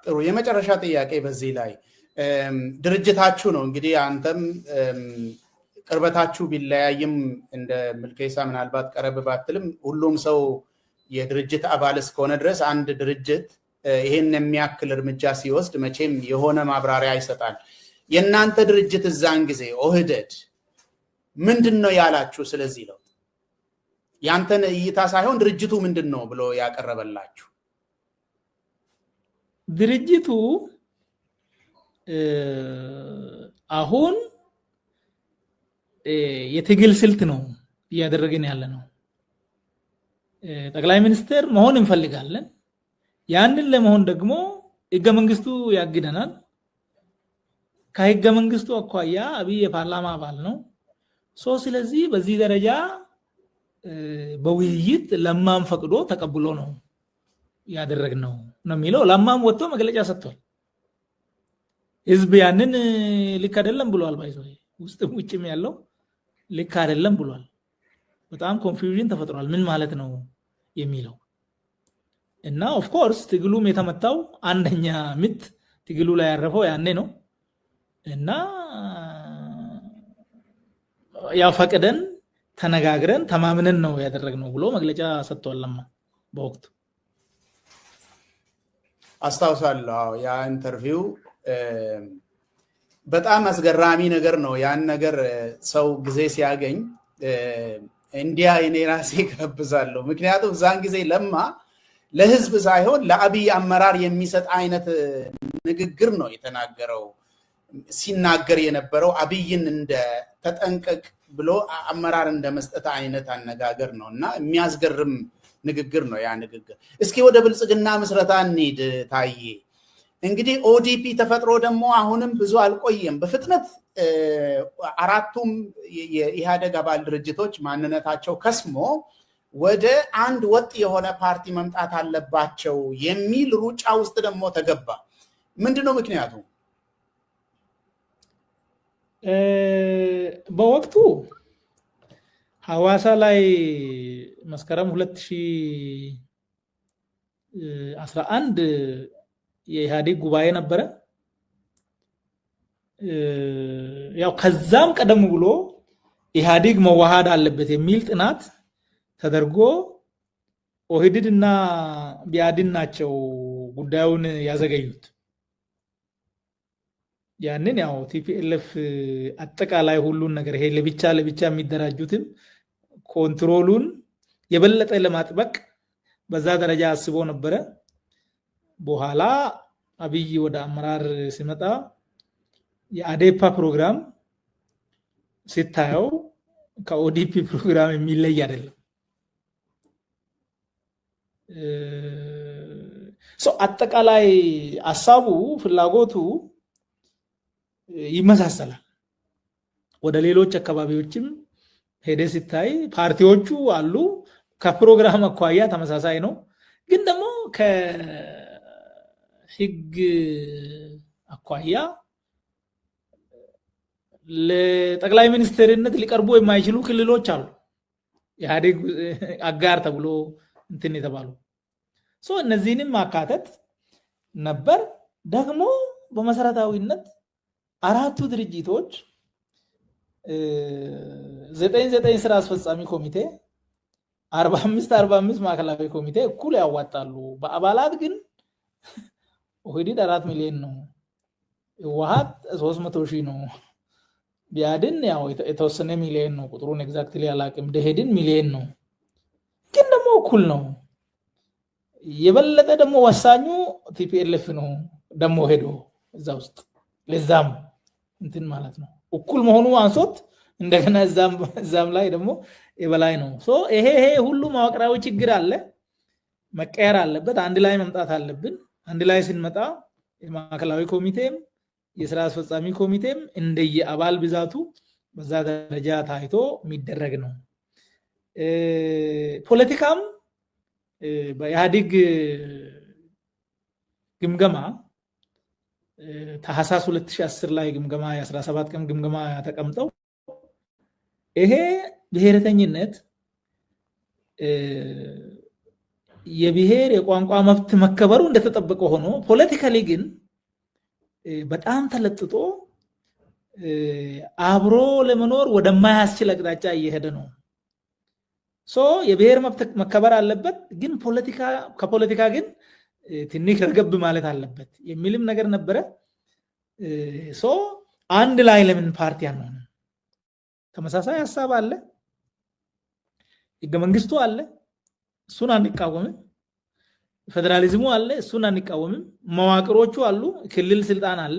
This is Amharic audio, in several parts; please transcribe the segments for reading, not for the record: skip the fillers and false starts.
ጥሩ የመጨረሻ ጥያቄ በዚህ ላይ ድርጅታችሁ ነው እንግዲህ አንተም ቅርበታችሁ ቢለያይም እንደ ምልከይሳ ምናልባት ቀረብ ባትልም ሁሉም ሰው የድርጅት አባል እስከሆነ ድረስ አንድ ድርጅት ይሄን የሚያክል እርምጃ ሲወስድ መቼም የሆነ ማብራሪያ ይሰጣል። የእናንተ ድርጅት እዛን ጊዜ ኦህዴድ ምንድነው ያላችሁ? ስለዚህ ለውጥ ያንተን እይታ ሳይሆን ድርጅቱ ምንድነው ብሎ ያቀረበላችሁ? ድርጅቱ አሁን የትግል ስልት ነው እያደረግን ያለ ነው። ጠቅላይ ሚኒስትር መሆን እንፈልጋለን። ያንን ለመሆን ደግሞ ህገ መንግስቱ ያግደናል። ከህገ መንግስቱ አኳያ አብይ የፓርላማ አባል ነው። ስለዚህ በዚህ ደረጃ በውይይት ለማም ፈቅዶ ተቀብሎ ነው ያደረግነው ነው የሚለው። ለማም ወጥቶ መግለጫ ሰጥቷል። ህዝብ ያንን ልክ አይደለም ብሏል። ባይዘው ውስጥም ውጭም ያለው ልክ አይደለም ብሏል። በጣም ኮንፊውዥን ተፈጥሯል። ምን ማለት ነው የሚለው እና ኦፍ ኮርስ ትግሉም የተመታው አንደኛ ምት ትግሉ ላይ ያረፈው ያኔ ነው እና ያው ፈቅደን ተነጋግረን ተማምነን ነው ያደረግነው ብሎ መግለጫ ሰጥቷል። ለማ በወቅቱ አስታውሳለሁ። ያ ኢንተርቪው በጣም አስገራሚ ነገር ነው። ያን ነገር ሰው ጊዜ ሲያገኝ እንዲያ እኔ ራሴ ጋብዛለሁ። ምክንያቱም ዛን ጊዜ ለማ ለህዝብ ሳይሆን ለአብይ አመራር የሚሰጥ አይነት ንግግር ነው የተናገረው። ሲናገር የነበረው አብይን እንደ ተጠንቀቅ ብሎ አመራር እንደ መስጠት አይነት አነጋገር ነው እና የሚያስገርም ንግግር ነው ያ ንግግር። እስኪ ወደ ብልጽግና ምስረታ እንሂድ ታዬ። እንግዲህ ኦዲፒ ተፈጥሮ ደግሞ አሁንም ብዙ አልቆየም። በፍጥነት አራቱም የኢህአደግ አባል ድርጅቶች ማንነታቸው ከስሞ ወደ አንድ ወጥ የሆነ ፓርቲ መምጣት አለባቸው የሚል ሩጫ ውስጥ ደግሞ ተገባ። ምንድነው ምክንያቱ? በወቅቱ ሐዋሳ ላይ መስከረም 2011 የኢህአዴግ ጉባኤ ነበረ። ያው ከዛም ቀደም ብሎ ኢህአዴግ መዋሃድ አለበት የሚል ጥናት ተደርጎ ኦህዴድ እና ቢያድን ናቸው ጉዳዩን ያዘገዩት። ያንን ያው ቲፒኤልኤፍ አጠቃላይ ሁሉን ነገር ይሄ ለብቻ የሚደራጁትም ኮንትሮሉን የበለጠ ለማጥበቅ በዛ ደረጃ አስቦ ነበረ። በኋላ አብይ ወደ አመራር ሲመጣ የአዴፓ ፕሮግራም ሲታየው ከኦዲፒ ፕሮግራም የሚለይ አይደለም። አጠቃላይ ሀሳቡ ፍላጎቱ ይመሳሰላል። ወደ ሌሎች አካባቢዎችም ሄደ ሲታይ ፓርቲዎቹ አሉ። ከፕሮግራም አኳያ ተመሳሳይ ነው። ግን ደግሞ ከህግ አኳያ ለጠቅላይ ሚኒስትርነት ሊቀርቡ የማይችሉ ክልሎች አሉ። ኢህአዴግ አጋር ተብሎ እንትን የተባሉ እነዚህንም ማካተት ነበር። ደግሞ በመሰረታዊነት አራቱ ድርጅቶች 99 ስራ አስፈጻሚ ኮሚቴ 45 ማዕከላዊ ኮሚቴ እኩል ያዋጣሉ። በአባላት ግን ኦህዴድ 4 ሚሊዮን ነው፣ ህወሓት 300 ሺህ ነው፣ ቢያድን ያው የተወሰነ ሚሊዮን ነው፣ ቁጥሩን ኤግዛክትሊ አላውቅም፣ ደኢህዴን ሚሊዮን ነው። ግን ደግሞ እኩል ነው። የበለጠ ደግሞ ወሳኙ ቲፒኤልኤፍ ነው ደግሞ ሄዶ እዛ ውስጥ ለዛም እንትን ማለት ነው እኩል መሆኑ አንሶት እንደገና እዛም ላይ ደግሞ የበላይ ነው። ይሄ ሁሉ መዋቅራዊ ችግር አለ፣ መቀየር አለበት። አንድ ላይ መምጣት አለብን። አንድ ላይ ስንመጣ የማዕከላዊ ኮሚቴም የስራ አስፈጻሚ ኮሚቴም እንደየ አባል ብዛቱ በዛ ደረጃ ታይቶ የሚደረግ ነው። ፖለቲካም በኢህአዴግ ግምገማ ታህሳስ 2010 ላይ ግምገማ የ17 ቀን ግምገማ ተቀምጠው ይሄ ብሔረተኝነት የብሔር የቋንቋ መብት መከበሩ እንደተጠበቀ ሆኖ ፖለቲካሊ ግን በጣም ተለጥጦ አብሮ ለመኖር ወደማያስችል አቅጣጫ እየሄደ ነው። የብሔር መብት መከበር አለበት፣ ግን ከፖለቲካ ግን ትንሽ ረገብ ማለት አለበት የሚልም ነገር ነበረ። አንድ ላይ ለምን ፓርቲ አንሆንም? ተመሳሳይ ሀሳብ አለ፣ ህገ መንግስቱ አለ፣ እሱን አንቃወምም። ፌደራሊዝሙ አለ፣ እሱን አንቃወምም። መዋቅሮቹ አሉ፣ ክልል ስልጣን አለ።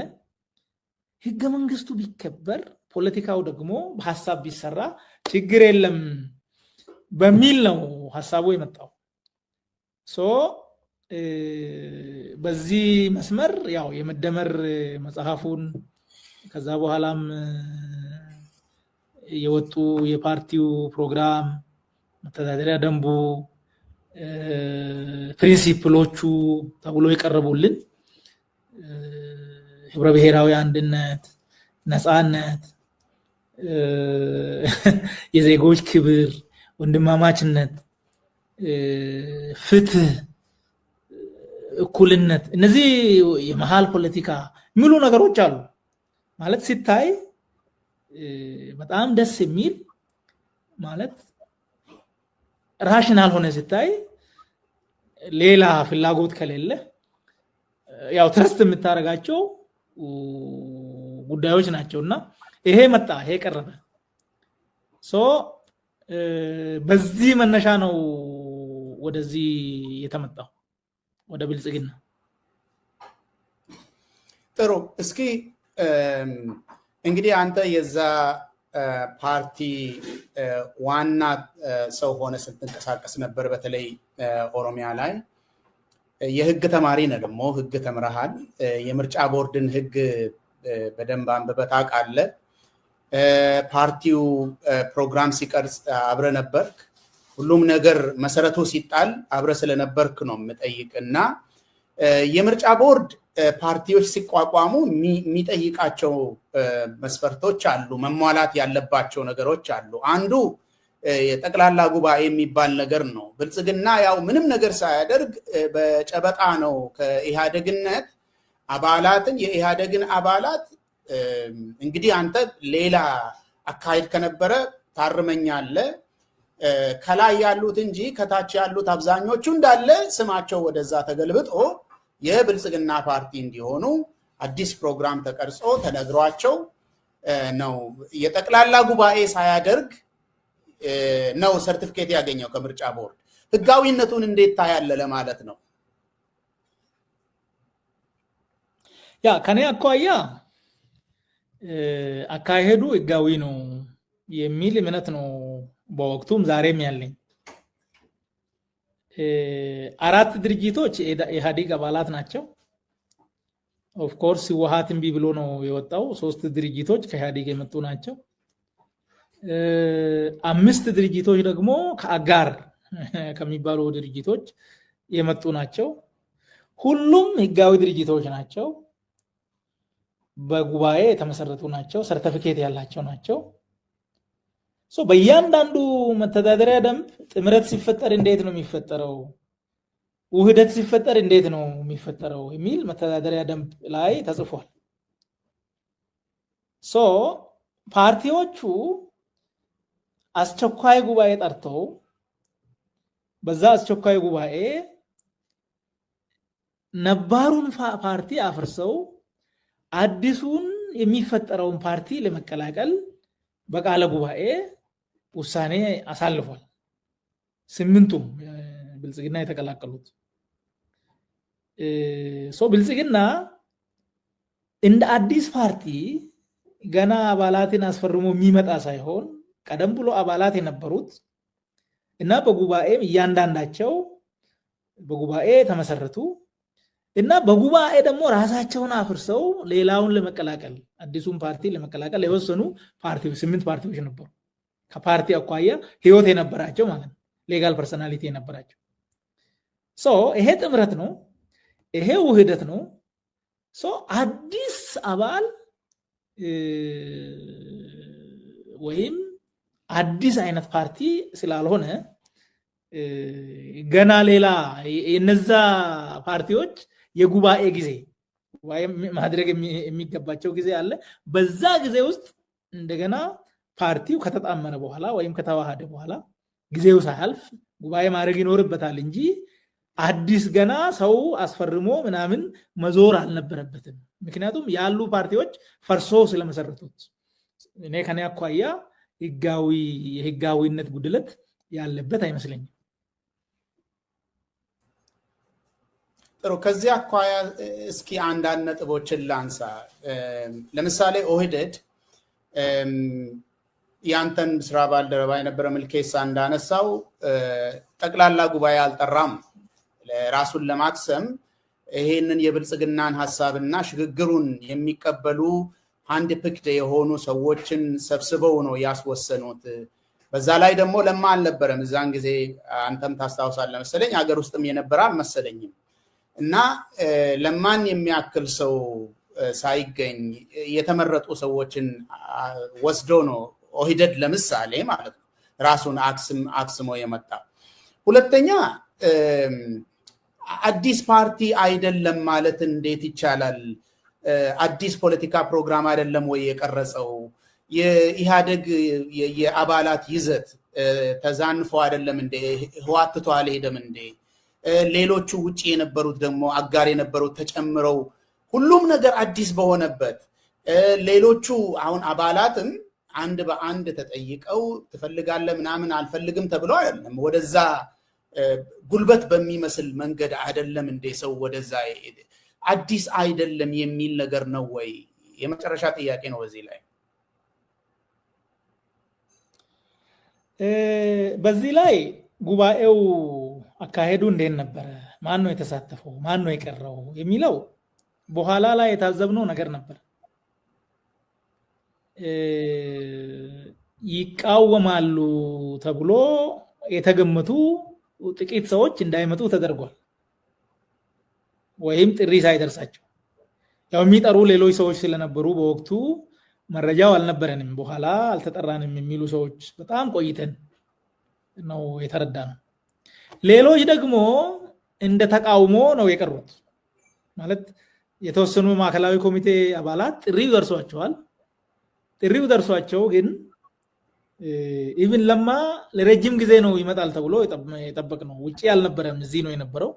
ህገ መንግስቱ ቢከበር ፖለቲካው ደግሞ በሀሳብ ቢሰራ ችግር የለም በሚል ነው ሀሳቡ የመጣው። በዚህ መስመር ያው የመደመር መጽሐፉን ከዛ በኋላም የወጡ የፓርቲው ፕሮግራም፣ መተዳደሪያ ደንቡ፣ ፕሪንሲፕሎቹ ተብሎ የቀረቡልን ህብረ ብሔራዊ አንድነት፣ ነፃነት፣ የዜጎች ክብር፣ ወንድማማችነት፣ ፍትህ፣ እኩልነት፣ እነዚህ የመሃል ፖለቲካ የሚሉ ነገሮች አሉ። ማለት ሲታይ በጣም ደስ የሚል ማለት ራሽናል ሆነ ሲታይ ሌላ ፍላጎት ከሌለ ያው ትረስት የምታደርጋቸው ጉዳዮች ናቸውና ይሄ መጣ፣ ይሄ ቀረበ። በዚህ መነሻ ነው ወደዚህ የተመጣው ወደ ብልጽግና። ጥሩ። እስኪ እንግዲህ አንተ የዛ ፓርቲ ዋና ሰው ሆነ ስትንቀሳቀስ ነበር። በተለይ ኦሮሚያ ላይ የህግ ተማሪ ነህ፣ ደግሞ ህግ ተምረሃል። የምርጫ ቦርድን ህግ በደንብ አንብበህ ታውቃለህ። ፓርቲው ፕሮግራም ሲቀርጽ አብረ ነበርክ። ሁሉም ነገር መሰረቱ ሲጣል አብረ ስለነበርክ ነው የምጠይቅ። እና የምርጫ ቦርድ ፓርቲዎች ሲቋቋሙ የሚጠይቃቸው መስፈርቶች አሉ፣ መሟላት ያለባቸው ነገሮች አሉ። አንዱ የጠቅላላ ጉባኤ የሚባል ነገር ነው። ብልጽግና ያው ምንም ነገር ሳያደርግ በጨበጣ ነው ከኢህአዴግነት አባላትን የኢህአዴግን አባላት እንግዲህ አንተ ሌላ አካሄድ ከነበረ ታርመኛለህ። ከላይ ያሉት እንጂ ከታች ያሉት አብዛኞቹ እንዳለ ስማቸው ወደዛ ተገልብጦ የብልጽግና ፓርቲ እንዲሆኑ አዲስ ፕሮግራም ተቀርጾ ተነግሯቸው ነው። የጠቅላላ ጉባኤ ሳያደርግ ነው ሰርቲፊኬት ያገኘው ከምርጫ ቦርድ። ህጋዊነቱን እንዴት ታያለ ለማለት ነው። ያ ከኔ አኳያ አካሄዱ ህጋዊ ነው የሚል እምነት ነው በወቅቱም ዛሬም ያለኝ። አራት ድርጅቶች የኢህአዴግ አባላት ናቸው። ኦፍ ኮርስ ህወሓት እምቢ ብሎ ነው የወጣው። 3 ድርጅቶች ከኢህአዴግ የመጡ ናቸው። 5 ድርጅቶች ደግሞ ከአጋር ከሚባሉ ድርጅቶች የመጡ ናቸው። ሁሉም ህጋዊ ድርጅቶች ናቸው። በጉባኤ የተመሰረቱ ናቸው። ሰርቲፊኬት ያላቸው ናቸው። በእያንዳንዱ መተዳደሪያ ደንብ ጥምረት ሲፈጠር እንዴት ነው የሚፈጠረው፣ ውህደት ሲፈጠር እንዴት ነው የሚፈጠረው የሚል መተዳደሪያ ደንብ ላይ ተጽፏል። ፓርቲዎቹ አስቸኳይ ጉባኤ ጠርተው በዛ አስቸኳይ ጉባኤ ነባሩን ፓርቲ አፍርሰው አዲሱን የሚፈጠረውን ፓርቲ ለመቀላቀል በቃለ ጉባኤ ውሳኔ አሳልፏል። 8ቱም ብልጽግና የተቀላቀሉት ብልጽግና እንደ አዲስ ፓርቲ ገና አባላትን አስፈርሞ የሚመጣ ሳይሆን ቀደም ብሎ አባላት የነበሩት እና በጉባኤም እያንዳንዳቸው በጉባኤ ተመሰረቱ እና በጉባኤ ደግሞ ራሳቸውን አፍርሰው ሌላውን ለመቀላቀል አዲሱን ፓርቲ ለመቀላቀል የወሰኑ ፓርቲዎች 8 ፓርቲዎች ነበሩ። ከፓርቲ አኳያ ህይወት የነበራቸው ማለት ነው፣ ሌጋል ፐርሰናሊቲ የነበራቸው። ይሄ ጥምረት ነው፣ ይሄ ውህደት ነው። አዲስ አባል ወይም አዲስ አይነት ፓርቲ ስላልሆነ ገና ሌላ የነዛ ፓርቲዎች የጉባኤ ጊዜ ማድረግ የሚገባቸው ጊዜ አለ። በዛ ጊዜ ውስጥ እንደገና ፓርቲው ከተጣመረ በኋላ ወይም ከተዋሃደ በኋላ ጊዜው ሳያልፍ ጉባኤ ማድረግ ይኖርበታል እንጂ አዲስ ገና ሰው አስፈርሞ ምናምን መዞር አልነበረበትም። ምክንያቱም ያሉ ፓርቲዎች ፈርሶ ስለመሰረቱት እኔ ከኔ አኳያ የህጋዊነት ጉድለት ያለበት አይመስለኝም። ጥሩ። ከዚህ አኳያ እስኪ አንዳንድ ነጥቦችን ላንሳ። ለምሳሌ ኦህዴድ ያንተን ስራ ባልደረባ የነበረ ምልኬሳ እንዳነሳው ጠቅላላ ጉባኤ አልጠራም። ራሱን ለማክሰም ይሄንን የብልጽግናን ሐሳብና ሽግግሩን የሚቀበሉ አንድ ፒክድ የሆኑ ሰዎችን ሰብስበው ነው ያስወሰኑት። በዛ ላይ ደግሞ ለማ አልነበረም እዛን ጊዜ፣ አንተም ታስታውሳለህ መሰለኝ፣ ሀገር ውስጥም የነበረ አልመሰለኝም። እና ለማን የሚያክል ሰው ሳይገኝ የተመረጡ ሰዎችን ወስዶ ነው ኦህዴድ ለምሳሌ ማለት ነው ራሱን አክስሞ የመጣ። ሁለተኛ አዲስ ፓርቲ አይደለም ማለት እንዴት ይቻላል? አዲስ ፖለቲካ ፕሮግራም አይደለም ወይ የቀረጸው? የኢህአደግ የአባላት ይዘት ተዛንፎ አይደለም እንዴ? ህወሓት ትቶ አልሄደም እንዴ? ሌሎቹ ውጪ የነበሩት ደግሞ አጋር የነበሩት ተጨምረው ሁሉም ነገር አዲስ በሆነበት ሌሎቹ አሁን አባላትም አንድ በአንድ ተጠይቀው ትፈልጋለህ ምናምን አልፈልግም ተብሎ አይደለም። ወደዛ ጉልበት በሚመስል መንገድ አይደለም እንዴ ሰው ወደዛ አዲስ አይደለም የሚል ነገር ነው ወይ? የመጨረሻ ጥያቄ ነው በዚህ ላይ። በዚህ ላይ ጉባኤው አካሄዱ እንዴት ነበረ? ማን ነው የተሳተፈው? ማን ነው የቀረው? የሚለው በኋላ ላይ የታዘብነው ነገር ነበር። ይቃወማሉ ተብሎ የተገመቱ ጥቂት ሰዎች እንዳይመጡ ተደርጓል። ወይም ጥሪ ሳይደርሳቸው ያው የሚጠሩ ሌሎች ሰዎች ስለነበሩ በወቅቱ መረጃው አልነበረንም። በኋላ አልተጠራንም የሚሉ ሰዎች በጣም ቆይተን ነው የተረዳነው። ሌሎች ደግሞ እንደ ተቃውሞ ነው የቀሩት። ማለት የተወሰኑ ማዕከላዊ ኮሚቴ አባላት ጥሪው ደርሷቸዋል። ጥሪው ደርሷቸው ግን ኢቭን ለማ ለረጅም ጊዜ ነው ይመጣል ተብሎ የጠበቅነው ውጪ አልነበረም፣ እዚህ ነው የነበረው።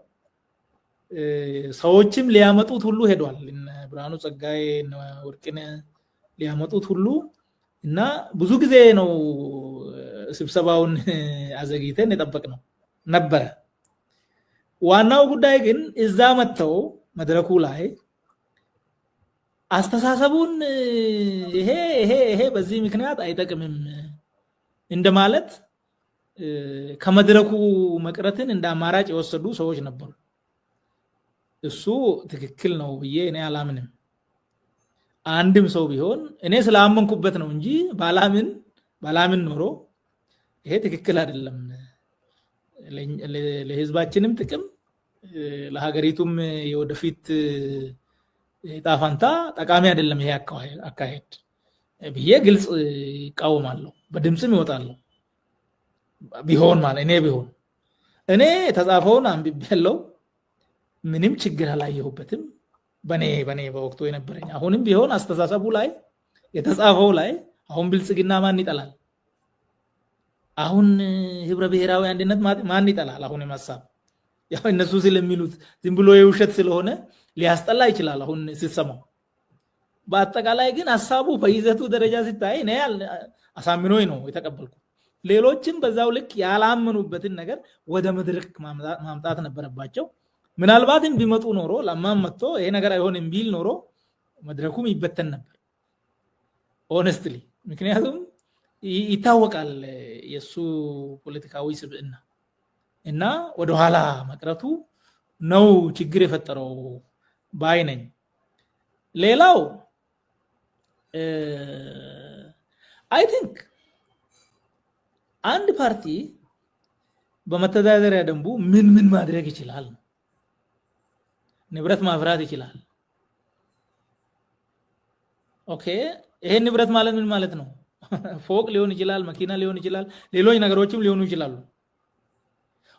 ሰዎችም ሊያመጡት ሁሉ ሄዷል። ብርሃኑ ጸጋዬ ወርቅነህ ሊያመጡት ሁሉ እና ብዙ ጊዜ ነው ስብሰባውን አዘግይተን የጠበቅነው ነበረ። ዋናው ጉዳይ ግን እዛ መተው መድረኩ ላይ አስተሳሰቡን ይሄ በዚህ ምክንያት አይጠቅምም እንደማለት ከመድረኩ መቅረትን እንደ አማራጭ የወሰዱ ሰዎች ነበሩ። እሱ ትክክል ነው ብዬ እኔ አላምንም። አንድም ሰው ቢሆን እኔ ስላመንኩበት ነው እንጂ ባላምን ኖሮ ይሄ ትክክል አይደለም፣ ለህዝባችንም ጥቅም ለሀገሪቱም የወደፊት ጣፋንታ ጠቃሚ አይደለም ይሄ አካሄድ ብዬ ግልጽ ይቃወማለሁ፣ በድምጽም ይወጣለሁ። ቢሆን ማለት እኔ ተጻፈውን አንብቤያለሁ፣ ምንም ችግር አላየሁበትም። በኔ በወቅቱ የነበረኝ አሁንም ቢሆን አስተሳሰቡ ላይ የተጻፈው ላይ አሁን ብልጽግና ማን ይጠላል? አሁን ህብረ ብሔራዊ አንድነት ማን ይጠላል? አሁን ሐሳብ ያው እነሱ ስለሚሉት ዝም ብሎ የውሸት ስለሆነ ሊያስጠላ ይችላል አሁን ሲሰማው። በአጠቃላይ ግን ሐሳቡ በይዘቱ ደረጃ ሲታይ እኔ አሳምኖኝ ነው የተቀበልኩት። ሌሎችም በዛው ልክ ያላመኑበትን ነገር ወደ መድረክ ማምጣት ነበረባቸው። ምናልባትም ቢመጡ ኖሮ ለማን መጥቶ ይሄ ነገር አይሆንም ቢል ኖሮ መድረኩም ይበተን ነበር ሆነስትሊ። ምክንያቱም ይታወቃል የሱ ፖለቲካዊ ስብዕና እና ወደኋላ መቅረቱ ነው ችግር የፈጠረው ባይ ነኝ። ሌላው አይ ቲንክ አንድ ፓርቲ በመተዳደሪያ ደንቡ ምን ማድረግ ይችላል? ንብረት ማፍራት ይችላል። ኦኬ፣ ይሄ ንብረት ማለት ምን ማለት ነው? ፎቅ ሊሆን ይችላል፣ መኪና ሊሆን ይችላል፣ ሌሎች ነገሮችም ሊሆኑ ይችላሉ።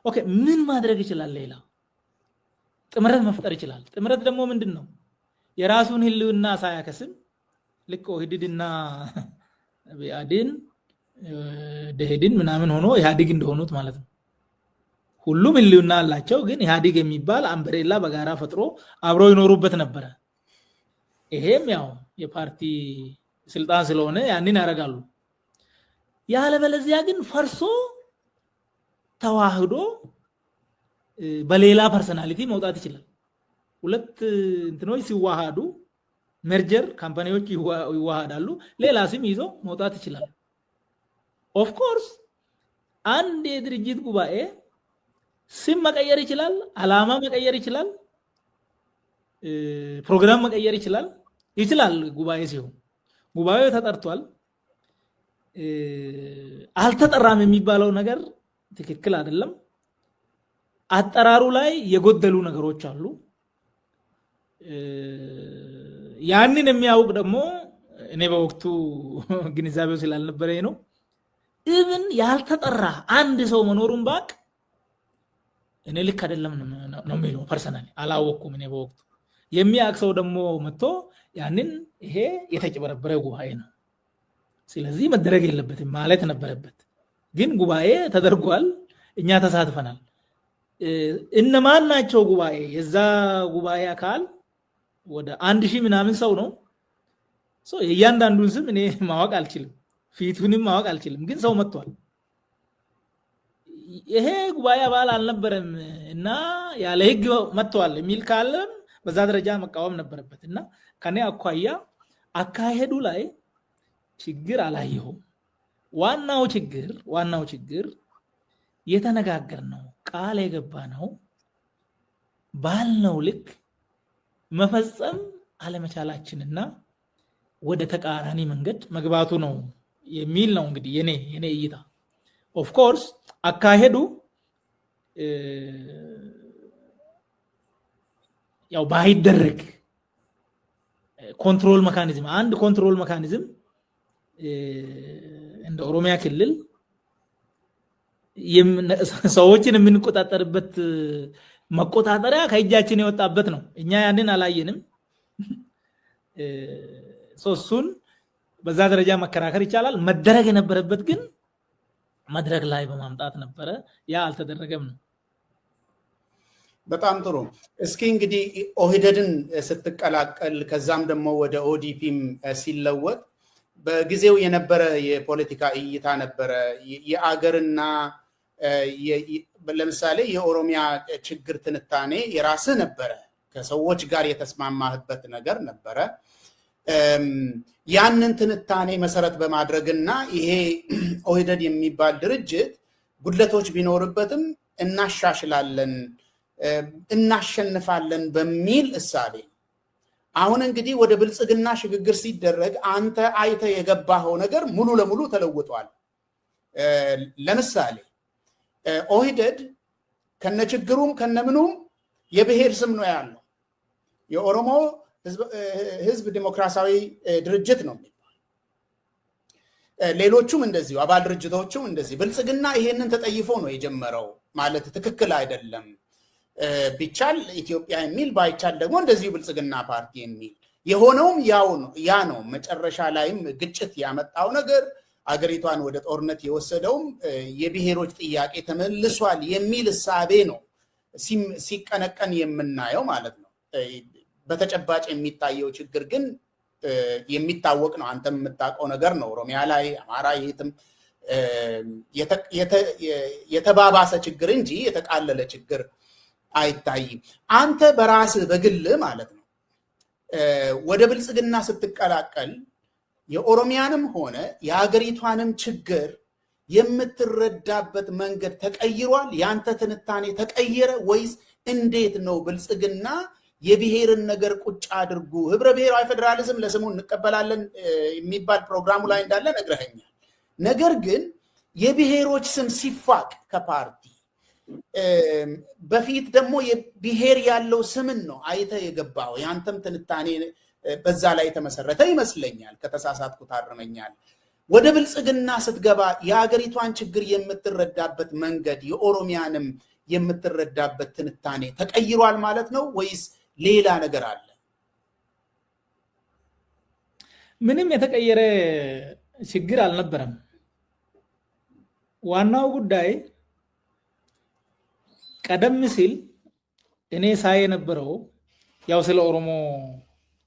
ኦኬ ምን ማድረግ ይችላል? ሌላ ጥምረት መፍጠር ይችላል። ጥምረት ደግሞ ምንድነው? የራሱን ህልውና ሳያከስም ልክ ኦህዴድና ብአዴን ደኢህዴን ምናምን ሆኖ ኢህአዴግ እንደሆኑት ማለት ነው። ሁሉም ህልውና አላቸው፣ ግን ኢህአዴግ የሚባል አምብሬላ በጋራ ፈጥሮ አብረው ይኖሩበት ነበረ። ይሄም ያው የፓርቲ ስልጣን ስለሆነ ያንን ያደርጋሉ። ያለበለዚያ ግን ፈርሶ ተዋህዶ በሌላ ፐርሰናሊቲ መውጣት ይችላል። ሁለት እንትኖች ሲዋሃዱ መርጀር ካምፓኒዎች ይዋሃዳሉ፣ ሌላ ስም ይዞ መውጣት ይችላል። ኦፍ ኮርስ አንድ የድርጅት ጉባኤ ስም መቀየር ይችላል፣ አላማ መቀየር ይችላል፣ ፕሮግራም መቀየር ይችላል። ጉባኤ ሲሆን ጉባኤው ተጠርቷል አልተጠራም የሚባለው ነገር ትክክል አይደለም። አጠራሩ ላይ የጎደሉ ነገሮች አሉ። ያንን የሚያውቅ ደግሞ እኔ በወቅቱ ግንዛቤው ስላልነበረኝ ነው። ኢቭን ያልተጠራ አንድ ሰው መኖሩን ባቅ እኔ ልክ አይደለም ነው የሚለው። ፐርሰናሊ አላወቅኩም እኔ በወቅቱ። የሚያውቅ ሰው ደግሞ መጥቶ ያንን ይሄ የተጨበረበረ ጉባኤ ነው፣ ስለዚህ መደረግ የለበትም ማለት ነበረበት። ግን ጉባኤ ተደርጓል፣ እኛ ተሳትፈናል። እነማን ናቸው ጉባኤ? የዛ ጉባኤ አካል ወደ 1000 ምናምን ሰው ነው። የእያንዳንዱን ስም እኔ ማወቅ አልችልም፣ ፊቱንም ማወቅ አልችልም። ግን ሰው መጥቷል። ይሄ ጉባኤ አባል አልነበረም እና ያለ ህግ መጥቷል የሚል ካለም በዛ ደረጃ መቃወም ነበረበት። እና ከኔ አኳያ አካሄዱ ላይ ችግር አላየሁም። ዋናው ችግር የተነጋገርነው ቃል የገባነው ባልነው ልክ መፈጸም አለመቻላችንና ወደ ተቃራኒ መንገድ መግባቱ ነው የሚል ነው እንግዲህ የኔ እይታ። ኦፍ ኮርስ አካሄዱ ያው ባይደረግ ኮንትሮል ሜካኒዝም እንደ ኦሮሚያ ክልል ሰዎችን የምንቆጣጠርበት መቆጣጠሪያ ከእጃችን የወጣበት ነው። እኛ ያንን አላየንም። እሱን በዛ ደረጃ መከራከር ይቻላል። መደረግ የነበረበት ግን መድረክ ላይ በማምጣት ነበረ። ያ አልተደረገም ነው። በጣም ጥሩ። እስኪ እንግዲህ ኦህዴድን ስትቀላቀል ከዛም ደግሞ ወደ ኦዲፒም ሲለወጥ በጊዜው የነበረ የፖለቲካ እይታ ነበረ። የአገርና ለምሳሌ የኦሮሚያ ችግር ትንታኔ የራስህ ነበረ፣ ከሰዎች ጋር የተስማማህበት ነገር ነበረ። ያንን ትንታኔ መሰረት በማድረግና ይሄ ኦህዴድ የሚባል ድርጅት ጉድለቶች ቢኖርበትም እናሻሽላለን፣ እናሸንፋለን በሚል እሳቤ አሁን እንግዲህ ወደ ብልጽግና ሽግግር ሲደረግ አንተ አይተ የገባኸው ነገር ሙሉ ለሙሉ ተለውጧል። ለምሳሌ ኦህዴድ ከነችግሩም ከነምኑም የብሔር ስም ነው ያለው። የኦሮሞ ህዝብ ዲሞክራሲያዊ ድርጅት ነው የሚባል። ሌሎቹም እንደዚሁ አባል ድርጅቶቹም እንደዚህ። ብልጽግና ይሄንን ተጠይፎ ነው የጀመረው ማለት ትክክል አይደለም። ቢቻል ኢትዮጵያ የሚል ባይቻል ደግሞ እንደዚሁ ብልጽግና ፓርቲ የሚል የሆነውም ያ ነው። መጨረሻ ላይም ግጭት ያመጣው ነገር አገሪቷን ወደ ጦርነት የወሰደውም የብሔሮች ጥያቄ ተመልሷል የሚል እሳቤ ነው ሲቀነቀን የምናየው ማለት ነው። በተጨባጭ የሚታየው ችግር ግን የሚታወቅ ነው። አንተም የምታውቀው ነገር ነው። ኦሮሚያ ላይ፣ አማራ፣ የትም የተባባሰ ችግር እንጂ የተቃለለ ችግር አይታይም። አንተ በራስህ በግል ማለት ነው ወደ ብልጽግና ስትቀላቀል የኦሮሚያንም ሆነ የሀገሪቷንም ችግር የምትረዳበት መንገድ ተቀይሯል? ያንተ ትንታኔ ተቀየረ ወይስ እንዴት ነው? ብልጽግና የብሔርን ነገር ቁጭ አድርጉ ህብረ ብሔራዊ ፌዴራሊዝም ለስሙ እንቀበላለን የሚባል ፕሮግራሙ ላይ እንዳለ ነግረኸኛል። ነገር ግን የብሔሮች ስም ሲፋቅ ከፓርቲ በፊት ደግሞ የብሔር ያለው ስምን ነው አይተ የገባው። ያንተም ትንታኔ በዛ ላይ የተመሰረተ ይመስለኛል። ከተሳሳትኩ ታርመኛል። ወደ ብልጽግና ስትገባ የሀገሪቷን ችግር የምትረዳበት መንገድ የኦሮሚያንም የምትረዳበት ትንታኔ ተቀይሯል ማለት ነው ወይስ ሌላ ነገር አለ? ምንም የተቀየረ ችግር አልነበረም። ዋናው ጉዳይ ቀደም ሲል እኔ ሳይ የነበረው ያው ስለ ኦሮሞ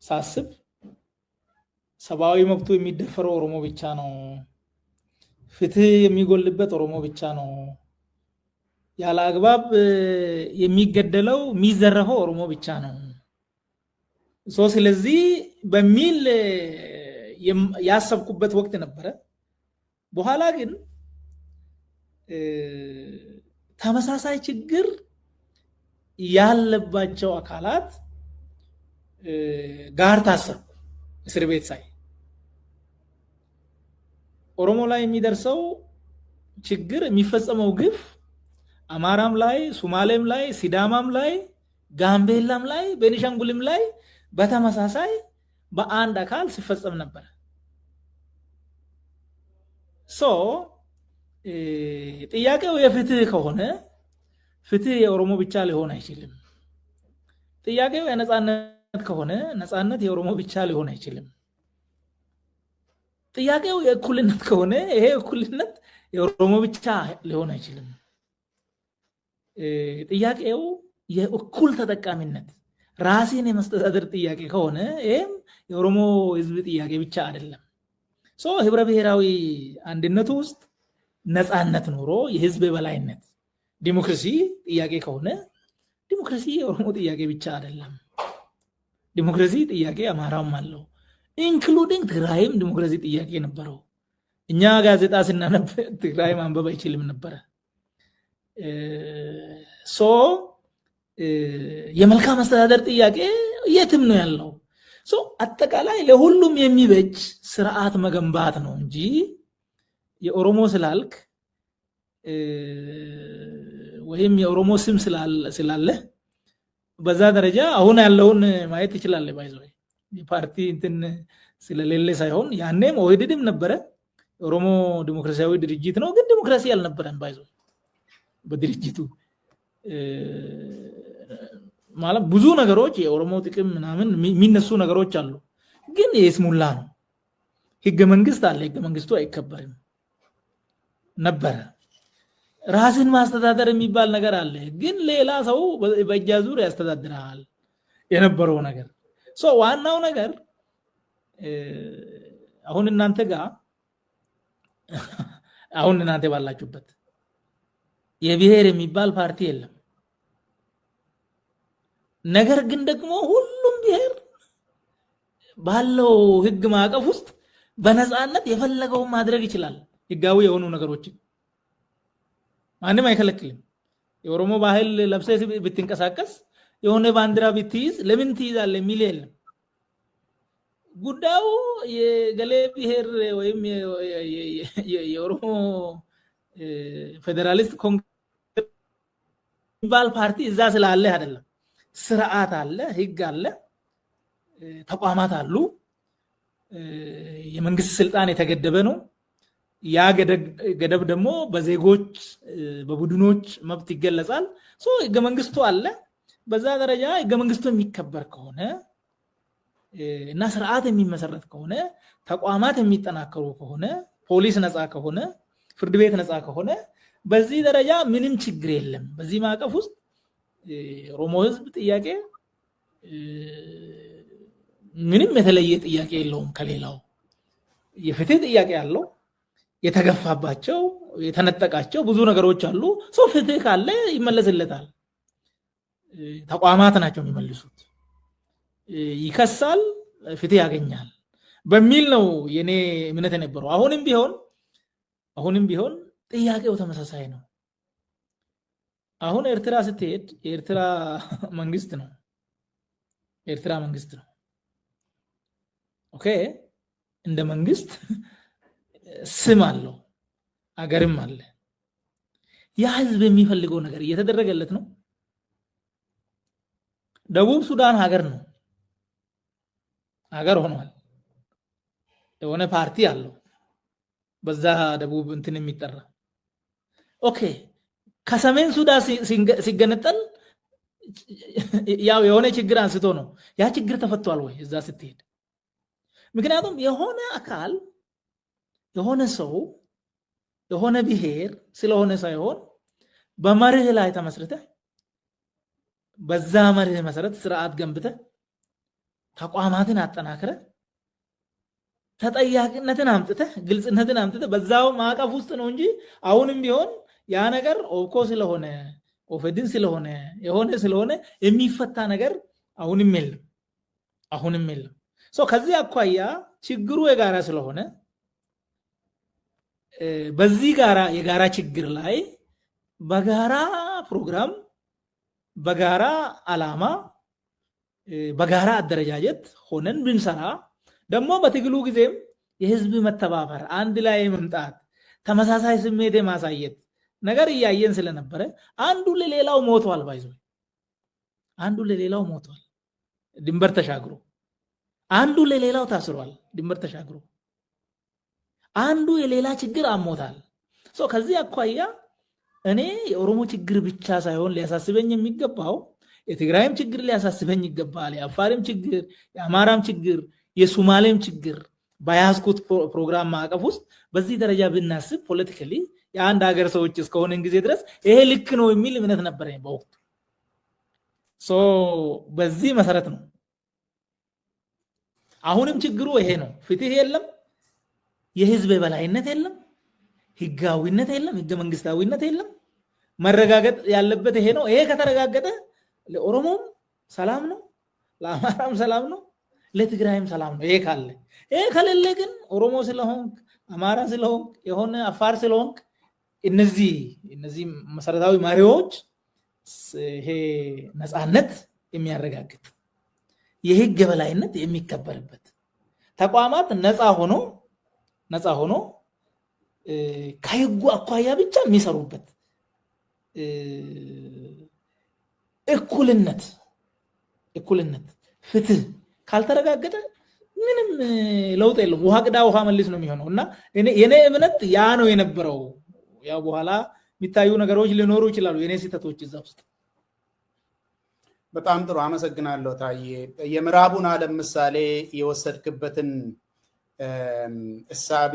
ሳስብ ሰብአዊ መብቱ የሚደፈረው ኦሮሞ ብቻ ነው፣ ፍትህ የሚጎልበት ኦሮሞ ብቻ ነው፣ ያለ አግባብ የሚገደለው የሚዘረፈው ኦሮሞ ብቻ ነው። ስለዚህ በሚል ያሰብኩበት ወቅት ነበረ። በኋላ ግን ተመሳሳይ ችግር ያለባቸው አካላት ጋር ታሰርኩ። እስር ቤት ሳይ ኦሮሞ ላይ የሚደርሰው ችግር የሚፈጸመው ግፍ አማራም ላይ፣ ሶማሌም ላይ፣ ሲዳማም ላይ፣ ጋምቤላም ላይ፣ ቤኒሻንጉልም ላይ በተመሳሳይ በአንድ አካል ሲፈጸም ነበር። ጥያቄው የፍትህ ከሆነ ፍትህ የኦሮሞ ብቻ ሊሆን አይችልም። ጥያቄው የነጻነት ከሆነ ነጻነት የኦሮሞ ብቻ ሊሆን አይችልም። ጥያቄው የእኩልነት ከሆነ ይሄ እኩልነት የኦሮሞ ብቻ ሊሆን አይችልም። ጥያቄው የእኩል ተጠቃሚነት ራስን የመስተዳደር ጥያቄ ከሆነ ይሄም የኦሮሞ ህዝብ ጥያቄ ብቻ አይደለም። ህብረ ብሔራዊ አንድነቱ ውስጥ ነጻነት ኖሮ የህዝብ በላይነት ዲሞክራሲ ጥያቄ ከሆነ ዲሞክራሲ የኦሮሞ ጥያቄ ብቻ አይደለም። ዲሞክራሲ ጥያቄ አማራም አለው፣ ኢንክሉዲንግ ትግራይም ዲሞክራሲ ጥያቄ ነበረው። እኛ ጋዜጣ ስናነብ ትግራይ ማንበብ አይችልም ነበረ። የመልካም አስተዳደር ጥያቄ የትም ነው ያለው። አጠቃላይ ለሁሉም የሚበጅ ስርዓት መገንባት ነው እንጂ የኦሮሞ ስላልክ ወይም የኦሮሞ ስም ስላለ በዛ ደረጃ አሁን ያለውን ማየት ይችላል። ባይዘው የፓርቲ እንትን ስለሌለ ሳይሆን ያኔም ኦህዴድም ነበረ፣ ኦሮሞ ዲሞክራሲያዊ ድርጅት ነው፣ ግን ዲሞክራሲ አልነበረም። ባይዘው በድርጅቱ ማለት ብዙ ነገሮች የኦሮሞ ጥቅም ምናምን የሚነሱ ነገሮች አሉ፣ ግን የስሙላ ነው። ህገ መንግስት አለ፣ ህገ መንግስቱ አይከበርም ነበረ። ራስን ማስተዳደር የሚባል ነገር አለ፣ ግን ሌላ ሰው በእጃ ዙር ያስተዳድራል የነበረው ነገር። ዋናው ነገር አሁን እናንተ ጋር አሁን እናንተ ባላችሁበት የብሔር የሚባል ፓርቲ የለም። ነገር ግን ደግሞ ሁሉም ብሔር ባለው ህግ ማዕቀፍ ውስጥ በነፃነት የፈለገውን ማድረግ ይችላል። ህጋዊ የሆኑ ነገሮችን ማንም አይከለክልም። የኦሮሞ ባህል ለብሰህ ብትንቀሳቀስ የሆነ ባንዲራ ብትይዝ ለምን ትይዛለህ የሚል የለም። ጉዳዩ የገሌ ብሔር ወይም የኦሮሞ ፌዴራሊስት ኮንግረስ የሚባል ፓርቲ እዛ ስላለ አይደለም። ስርዓት አለ፣ ህግ አለ፣ ተቋማት አሉ። የመንግስት ስልጣን የተገደበ ነው። ያ ገደብ ደግሞ በዜጎች በቡድኖች መብት ይገለጻል። ህገ መንግስቱ አለ። በዛ ደረጃ ህገ መንግስቱ የሚከበር ከሆነ እና ስርዓት የሚመሰረት ከሆነ ተቋማት የሚጠናከሩ ከሆነ ፖሊስ ነፃ ከሆነ ፍርድ ቤት ነፃ ከሆነ በዚህ ደረጃ ምንም ችግር የለም። በዚህ ማዕቀፍ ውስጥ ኦሮሞ ህዝብ ጥያቄ ምንም የተለየ ጥያቄ የለውም ከሌላው። የፍትህ ጥያቄ አለው። የተገፋባቸው የተነጠቃቸው ብዙ ነገሮች አሉ። ፍትህ ካለ ይመለስለታል። ተቋማት ናቸው የሚመልሱት። ይከሳል፣ ፍትህ ያገኛል በሚል ነው የኔ እምነት የነበረው። አሁንም ቢሆን ጥያቄው ተመሳሳይ ነው። አሁን ኤርትራ ስትሄድ የኤርትራ መንግስት ነው ኦኬ፣ እንደ መንግስት ስም አለው፣ አገርም አለ። ያ ህዝብ የሚፈልገው ነገር እየተደረገለት ነው። ደቡብ ሱዳን ሀገር ነው፣ ሀገር ሆኗል። የሆነ ፓርቲ አለው በዛ ደቡብ እንትን የሚጠራ ኦኬ። ከሰሜን ሱዳን ሲገነጠል ያው የሆነ ችግር አንስቶ ነው። ያ ችግር ተፈቷል ወይ እዛ ስትሄድ? ምክንያቱም የሆነ አካል የሆነ ሰው የሆነ ብሔር ስለሆነ ሳይሆን በመርህ ላይ ተመስርተ በዛ መርህ መሰረት ስርዓት ገንብተ ተቋማትን አጠናክረ ተጠያቂነትን አምጥተ ግልጽነትን አምጥተ በዛው ማዕቀፍ ውስጥ ነው እንጂ አሁንም ቢሆን ያ ነገር ኦኮ ስለሆነ ኦፌድን ስለሆነ የሆነ ስለሆነ የሚፈታ ነገር አሁንም የለም። ከዚህ አኳያ ችግሩ የጋራ ስለሆነ በዚህ ጋራ የጋራ ችግር ላይ በጋራ ፕሮግራም በጋራ አላማ በጋራ አደረጃጀት ሆነን ብንሰራ ደግሞ በትግሉ ጊዜም የህዝብ መተባበር አንድ ላይ መምጣት ተመሳሳይ ስሜት ማሳየት ነገር እያየን ስለነበረ አንዱ ለሌላው ሞቷል አንዱ ለሌላው ሞቷል ድንበር ተሻግሮ አንዱ ለሌላው ታስሯል ድንበር ተሻግሮ አንዱ የሌላ ችግር አሞታል ከዚህ አኳያ እኔ የኦሮሞ ችግር ብቻ ሳይሆን ሊያሳስበኝ የሚገባው የትግራይም ችግር ሊያሳስበኝ ይገባል የአፋርም ችግር የአማራም ችግር የሶማሌም ችግር ባያስኩት ፕሮግራም ማዕቀፍ ውስጥ በዚህ ደረጃ ብናስብ ፖለቲካሊ የአንድ ሀገር ሰዎች እስከሆነን ጊዜ ድረስ ይሄ ልክ ነው የሚል እምነት ነበረኝ በወቅቱ በዚህ መሰረት ነው አሁንም ችግሩ ይሄ ነው ፍትህ የለም የህዝብ በላይነት የለም ህጋዊነት የለም ህገ መንግስታዊነት የለም መረጋገጥ ያለበት ይሄ ነው ይሄ ከተረጋገጠ ለኦሮሞም ሰላም ነው ለአማራም ሰላም ነው ለትግራይም ሰላም ነው ይሄ ካለ ይሄ ከሌለ ግን ኦሮሞ ስለሆንክ አማራ ስለሆንክ የሆነ አፋር ስለሆንክ እነዚህ መሰረታዊ ማሪዎች ይሄ ነፃነት የሚያረጋግጥ የህግ በላይነት የሚከበርበት ተቋማት ነፃ ሆኖ ከህጉ አኳያ ብቻ የሚሰሩበት እኩልነት ፍትህ ካልተረጋገጠ ምንም ለውጥ የለም ውሃ ቅዳ ውሃ መልስ ነው የሚሆነው እና የኔ እምነት ያ ነው የነበረው ያው በኋላ የሚታዩ ነገሮች ሊኖሩ ይችላሉ የኔ ስህተቶች እዛ ውስጥ በጣም ጥሩ አመሰግናለሁ ታዬ የምዕራቡን ዓለም ምሳሌ የወሰድክበትን እሳቤ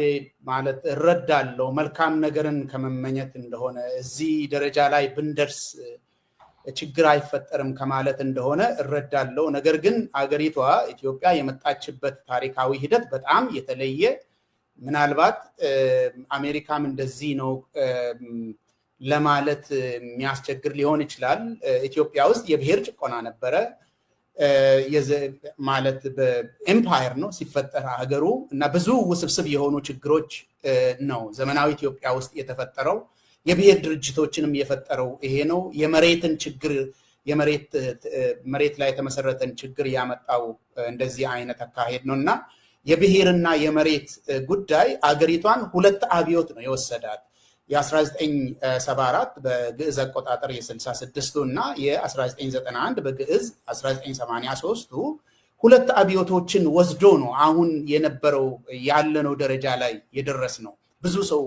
ማለት እረዳለሁ መልካም ነገርን ከመመኘት እንደሆነ እዚህ ደረጃ ላይ ብንደርስ ችግር አይፈጠርም ከማለት እንደሆነ እረዳለሁ ነገር ግን አገሪቷ ኢትዮጵያ የመጣችበት ታሪካዊ ሂደት በጣም የተለየ ምናልባት አሜሪካም እንደዚህ ነው ለማለት የሚያስቸግር ሊሆን ይችላል ኢትዮጵያ ውስጥ የብሔር ጭቆና ነበረ ማለት በኤምፓየር ነው ሲፈጠር ሀገሩ እና ብዙ ውስብስብ የሆኑ ችግሮች ነው ዘመናዊ ኢትዮጵያ ውስጥ የተፈጠረው የብሔር ድርጅቶችንም የፈጠረው ይሄ ነው የመሬትን ችግር መሬት ላይ የተመሰረተን ችግር ያመጣው እንደዚህ አይነት አካሄድ ነውና የብሔርና የመሬት ጉዳይ አገሪቷን ሁለት አብዮት ነው የወሰዳት የ1974 በግዕዝ አቆጣጠር የ66ቱ እና የ1991 በግዕዝ 1983ቱ ሁለት አብዮቶችን ወስዶ ነው አሁን የነበረው ያለነው ደረጃ ላይ የደረስ ነው ብዙ ሰው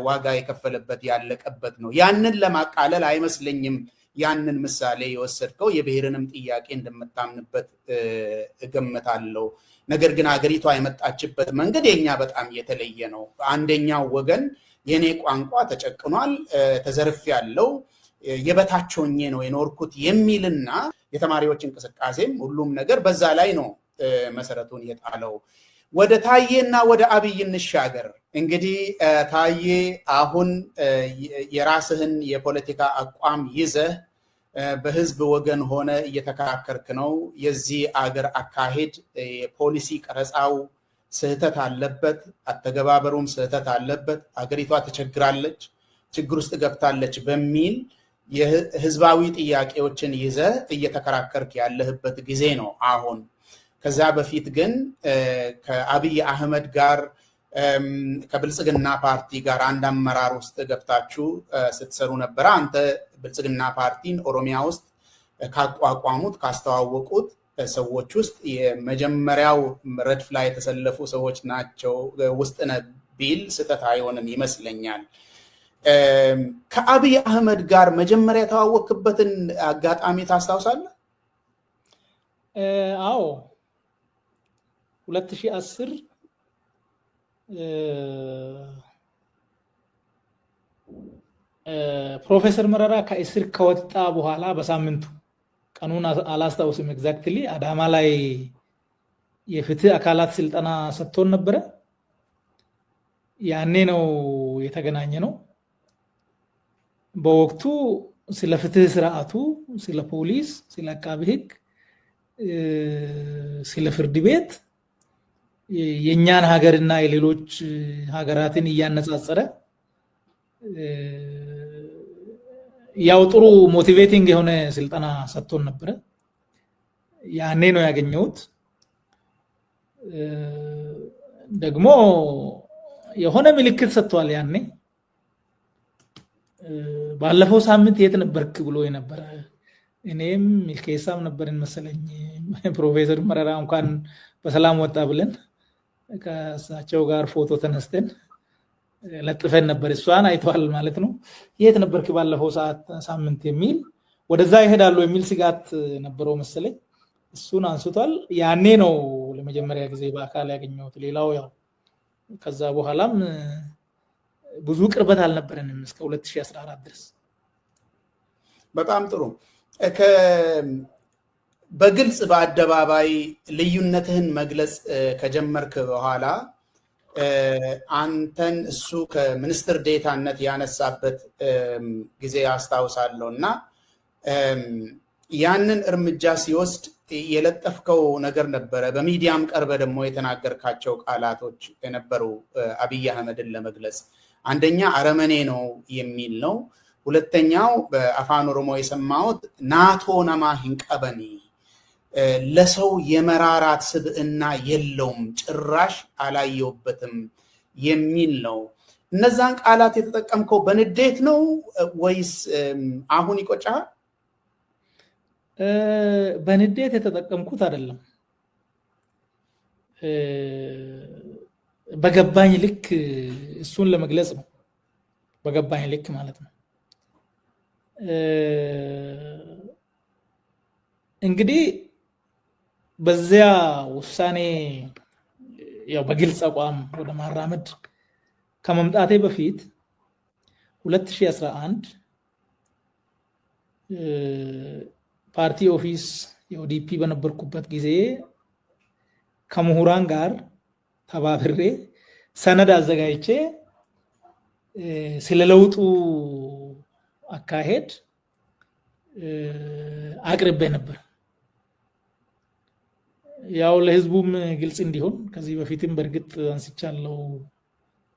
ዋጋ የከፈለበት ያለቀበት ነው ያንን ለማቃለል አይመስለኝም ያንን ምሳሌ የወሰድከው የብሔርንም ጥያቄ እንደምታምንበት እገምታለሁ ነገር ግን አገሪቷ የመጣችበት መንገድ የኛ በጣም የተለየ ነው አንደኛው ወገን የኔ ቋንቋ ተጨቅኗል ተዘርፍ ያለው የበታቾኜ ነው የኖርኩት የሚልና የተማሪዎች እንቅስቃሴም ሁሉም ነገር በዛ ላይ ነው መሰረቱን የጣለው ወደ ታዬና ወደ አብይ እንሻገር እንግዲህ ታዬ አሁን የራስህን የፖለቲካ አቋም ይዘህ በህዝብ ወገን ሆነ እየተከራከርክ ነው የዚህ አገር አካሄድ የፖሊሲ ቀረጻው ስህተት አለበት አተገባበሩም ስህተት አለበት አገሪቷ ተቸግራለች ችግር ውስጥ ገብታለች በሚል የህዝባዊ ጥያቄዎችን ይዘህ እየተከራከርክ ያለህበት ጊዜ ነው አሁን ከዛ በፊት ግን ከአብይ አህመድ ጋር ከብልጽግና ፓርቲ ጋር አንድ አመራር ውስጥ ገብታችሁ ስትሰሩ ነበር አንተ ብልጽግና ፓርቲን ኦሮሚያ ውስጥ ካቋቋሙት ካስተዋወቁት ሰዎች ውስጥ የመጀመሪያው ረድፍ ላይ የተሰለፉ ሰዎች ናቸው ውስጥ ነቢል ስህተት አይሆንም ይመስለኛል ከአብይ አህመድ ጋር መጀመሪያ የተዋወቅበትን አጋጣሚ ታስታውሳለህ? አዎ 2010 ፕሮፌሰር መረራ ከእስር ከወጣ በኋላ በሳምንቱ ቀኑን አላስታውስም ኤግዛክትሊ አዳማ ላይ የፍትህ አካላት ስልጠና ሰጥቶን ነበረ። ያኔ ነው የተገናኘ ነው። በወቅቱ ስለ ፍትህ ስርዓቱ፣ ስለ ፖሊስ፣ ስለ አቃቤ ህግ፣ ስለ ፍርድ ቤት የኛን ሀገርና የሌሎች ሀገራትን እያነጻጸረ ያው ጥሩ ሞቲቬቲንግ የሆነ ስልጠና ሰጥቶን ነበረ። ያኔ ነው ያገኘሁት። ደግሞ የሆነ ምልክት ሰጥቷል። ያኔ ባለፈው ሳምንት የት ነበርክ ብሎ የነበረ እኔም ሚልኬሳም ነበርን መሰለኝ። ፕሮፌሰር መረራ እንኳን በሰላም ወጣ ብለን ከእሳቸው ጋር ፎቶ ተነስተን ለጥፈን ነበር። እሷን አይተዋል ማለት ነው። የት ነበርክ ባለፈው ሳምንት የሚል ወደዛ ይሄዳሉ የሚል ስጋት ነበረው መሰለኝ። እሱን አንስቷል። ያኔ ነው ለመጀመሪያ ጊዜ በአካል ያገኘሁት። ሌላው ያው ከዛ በኋላም ብዙ ቅርበት አልነበረንም እስከ 2014 ድረስ። በጣም ጥሩ። በግልጽ በአደባባይ ልዩነትህን መግለጽ ከጀመርክ በኋላ አንተን እሱ ከሚኒስትር ዴታነት ያነሳበት ጊዜ አስታውሳለሁ እና ያንን እርምጃ ሲወስድ የለጠፍከው ነገር ነበረ። በሚዲያም ቀርበ ደግሞ የተናገርካቸው ቃላቶች የነበሩ አብይ አህመድን ለመግለጽ አንደኛ አረመኔ ነው የሚል ነው። ሁለተኛው በአፋን ኦሮሞ የሰማሁት ናቶ ነማ ሂንቀበኒ ለሰው የመራራት ስብዕና የለውም ጭራሽ አላየውበትም የሚል ነው። እነዛን ቃላት የተጠቀምከው በንዴት ነው ወይስ አሁን ይቆጫል? በንዴት የተጠቀምኩት አይደለም። በገባኝ ልክ እሱን ለመግለጽ ነው። በገባኝ ልክ ማለት ነው። እንግዲህ በዚያ ውሳኔ ያው በግልጽ አቋም ወደ ማራመድ ከመምጣቴ በፊት 2011 ፓርቲ ኦፊስ የኦዲፒ በነበርኩበት ጊዜ ከምሁራን ጋር ተባብሬ ሰነድ አዘጋጅቼ ስለለውጡ አካሄድ አቅርቤ ነበር። ያው ለህዝቡም ግልጽ እንዲሆን ከዚህ በፊትም በእርግጥ አንስቻለሁ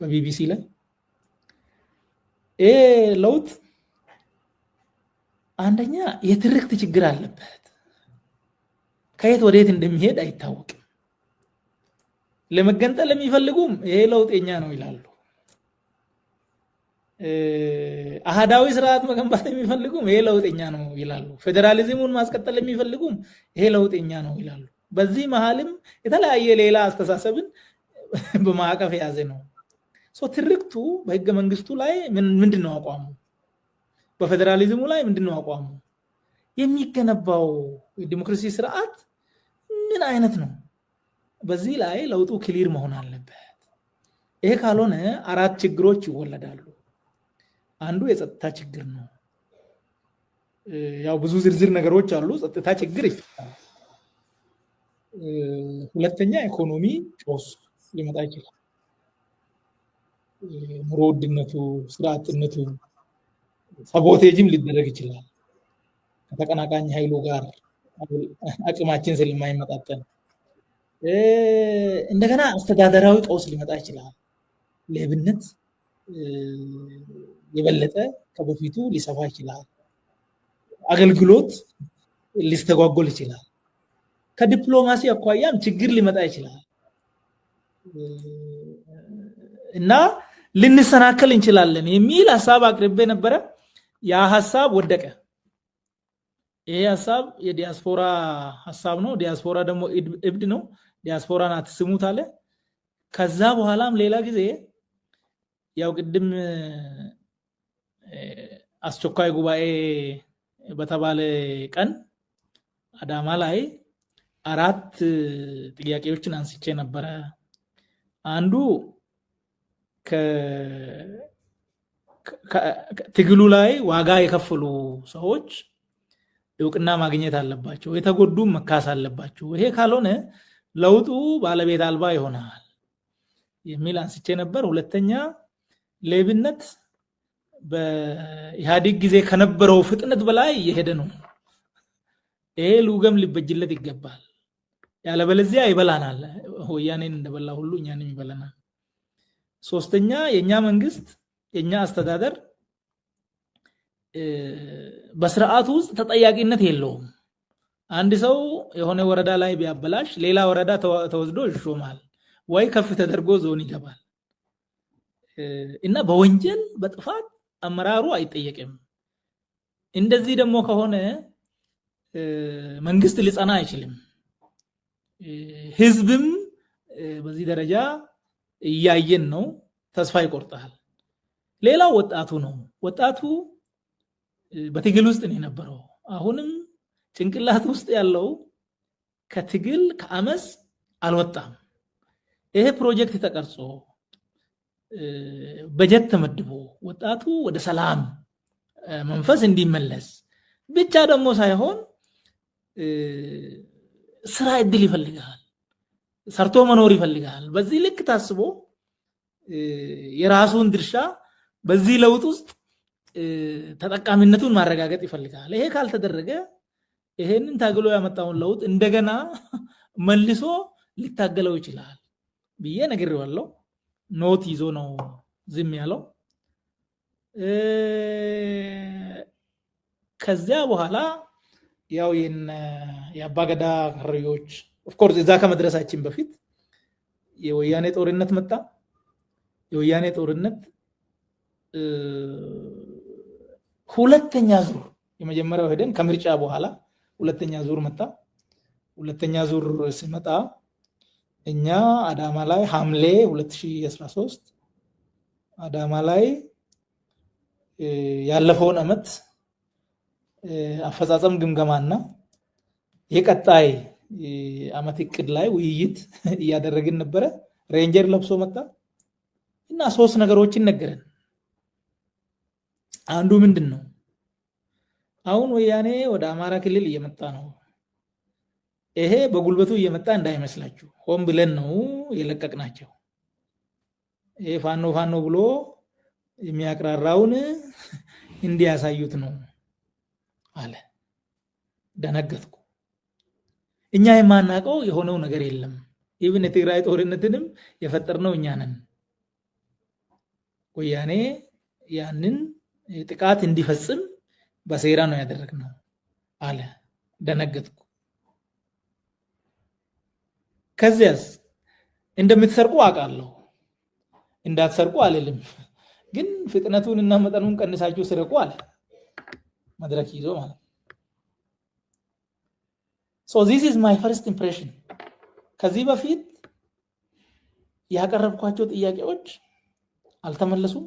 በቢቢሲ ላይ ለውጥ አንደኛ የትርክት ችግር አለበት። ከየት ወዴት እንደሚሄድ አይታወቅም። ለመገንጠል የሚፈልጉም ይሄ ለውጤኛ ነው ይላሉ። አሃዳዊ ስርዓት መገንባት የሚፈልጉም ይሄ ለውጤኛ ነው ይላሉ። ፌደራሊዝሙን ማስቀጠል የሚፈልጉም ይሄ ለውጤኛ ነው ይላሉ። በዚህ መሃልም የተለያየ ሌላ አስተሳሰብን በማዕቀፍ የያዘ ነው። ትርክቱ በህገ መንግስቱ ላይ ምንድነው አቋሙ? በፌደራሊዝሙ ላይ ምንድነው አቋሙ? የሚገነባው የዲሞክራሲ ስርዓት ምን አይነት ነው? በዚህ ላይ ለውጡ ክሊር መሆን አለበት። ይሄ ካልሆነ አራት ችግሮች ይወለዳሉ። አንዱ የጸጥታ ችግር ነው። ያው ብዙ ዝርዝር ነገሮች አሉ። ጸጥታ ችግር ይፈታል። ሁለተኛ ኢኮኖሚ ጦስ ሊመጣ ይችላል። ኑሮ ውድነቱ፣ ስራ አጥነቱ፣ ሳቦቴጅም ሊደረግ ይችላል ከተቀናቃኝ ኃይሉ ጋር አቅማችን ስለማይመጣጠን። እንደገና አስተዳደራዊ ቀውስ ሊመጣ ይችላል። ሌብነት የበለጠ ከበፊቱ ሊሰፋ ይችላል። አገልግሎት ሊስተጓጎል ይችላል። ከዲፕሎማሲ አኳያም ችግር ሊመጣ ይችላል እና ልንሰናከል እንችላለን የሚል ሐሳብ አቅርቤ ነበረ። ያ ሐሳብ ወደቀ። ይሄ ሐሳብ የዲያስፖራ ሐሳብ ነው። ዲያስፖራ ደግሞ እብድ ነው። ዲያስፖራን አትስሙት አለ። ከዛ በኋላም ሌላ ጊዜ ያው ቅድም አስቸኳይ ጉባኤ በተባለ ቀን አዳማ ላይ 4 ጥያቄዎችን አንስቼ ነበረ። አንዱ ትግሉ ላይ ዋጋ የከፈሉ ሰዎች እውቅና ማግኘት አለባቸው፣ የተጎዱ መካስ አለባቸው። ይሄ ካልሆነ ለውጡ ባለቤት አልባ ይሆናል የሚል አንስቼ ነበር። ሁለተኛ ሌብነት በኢህአዴግ ጊዜ ከነበረው ፍጥነት በላይ እየሄደ ነው። ይሄ ልውገም ሊበጅለት ይገባል። ያለበለዚያ ይበላናል። ወያኔን እንደበላ ሁሉ እኛንም ይበላናል። ሶስተኛ የኛ መንግስት የኛ አስተዳደር በስርዓቱ ውስጥ ተጠያቂነት የለውም። አንድ ሰው የሆነ ወረዳ ላይ ቢያበላሽ ሌላ ወረዳ ተወስዶ ይሾማል ወይ ከፍ ተደርጎ ዞን ይገባል እና በወንጀል በጥፋት አመራሩ አይጠየቅም። እንደዚህ ደግሞ ከሆነ መንግስት ሊጸና አይችልም። ህዝብም በዚህ ደረጃ እያየን ነው፣ ተስፋ ይቆርጣል። ሌላው ወጣቱ ነው። ወጣቱ በትግል ውስጥ ነው የነበረው። አሁንም ጭንቅላት ውስጥ ያለው ከትግል ከአመስ አልወጣም። ይሄ ፕሮጀክት ተቀርጾ በጀት ተመድቦ ወጣቱ ወደ ሰላም መንፈስ እንዲመለስ ብቻ ደግሞ ሳይሆን ስራ እድል ይፈልጋል፣ ሰርቶ መኖር ይፈልጋል። በዚህ ልክ ታስቦ የራሱን ድርሻ በዚህ ለውጥ ውስጥ ተጠቃሚነቱን ማረጋገጥ ይፈልጋል። ይሄ ካልተደረገ ይሄንን ታግሎ ያመጣውን ለውጥ እንደገና መልሶ ሊታገለው ይችላል ብዬ ነግሬዋለሁ። ኖት ይዞ ነው ዝም ያለው። ከዚያ በኋላ ያው የአባገዳ ከረዮች ኦፍ ኮርስ እዛ ከመድረሳችን በፊት የወያኔ ጦርነት መጣ። የወያኔ ጦርነት ሁለተኛ ዙር የመጀመሪያው ሄደን ከምርጫ በኋላ ሁለተኛ ዙር መጣ። ሁለተኛ ዙር ሲመጣ እኛ አዳማ ላይ ሐምሌ 2013 አዳማ ላይ ያለፈውን አመት አፈጻጸም ግምገማና የቀጣይ አመት እቅድ ላይ ውይይት እያደረግን ነበረ። ሬንጀር ለብሶ መጣ እና 3 ነገሮችን ነገረን። አንዱ ምንድነው? አሁን ወያኔ ወደ አማራ ክልል እየመጣ ነው። ይሄ በጉልበቱ እየመጣ እንዳይመስላችሁ፣ ሆን ብለን ነው የለቀቅናቸው። ይሄ ፋኖ ብሎ የሚያቅራራውን እንዲያሳዩት ነው አለ። ደነገጥኩ። እኛ የማናውቀው የሆነው ነገር የለም። ኢቭን የትግራይ ጦርነትንም የፈጠርነው እኛ ነን። ወያኔ ያንን ጥቃት እንዲፈጽም በሴራ ነው ያደረግነው አለ። ደነገጥኩ። ከዚያስ እንደምትሰርቁ አውቃለሁ፣ እንዳትሰርቁ አልልም፣ ግን ፍጥነቱን እና መጠኑን ቀንሳችሁ ስረቁ አለ። መድረክ ይዞ ማለት so this is my first impression። ከዚህ በፊት ያቀረብኳቸው ጥያቄዎች አልተመለሱም።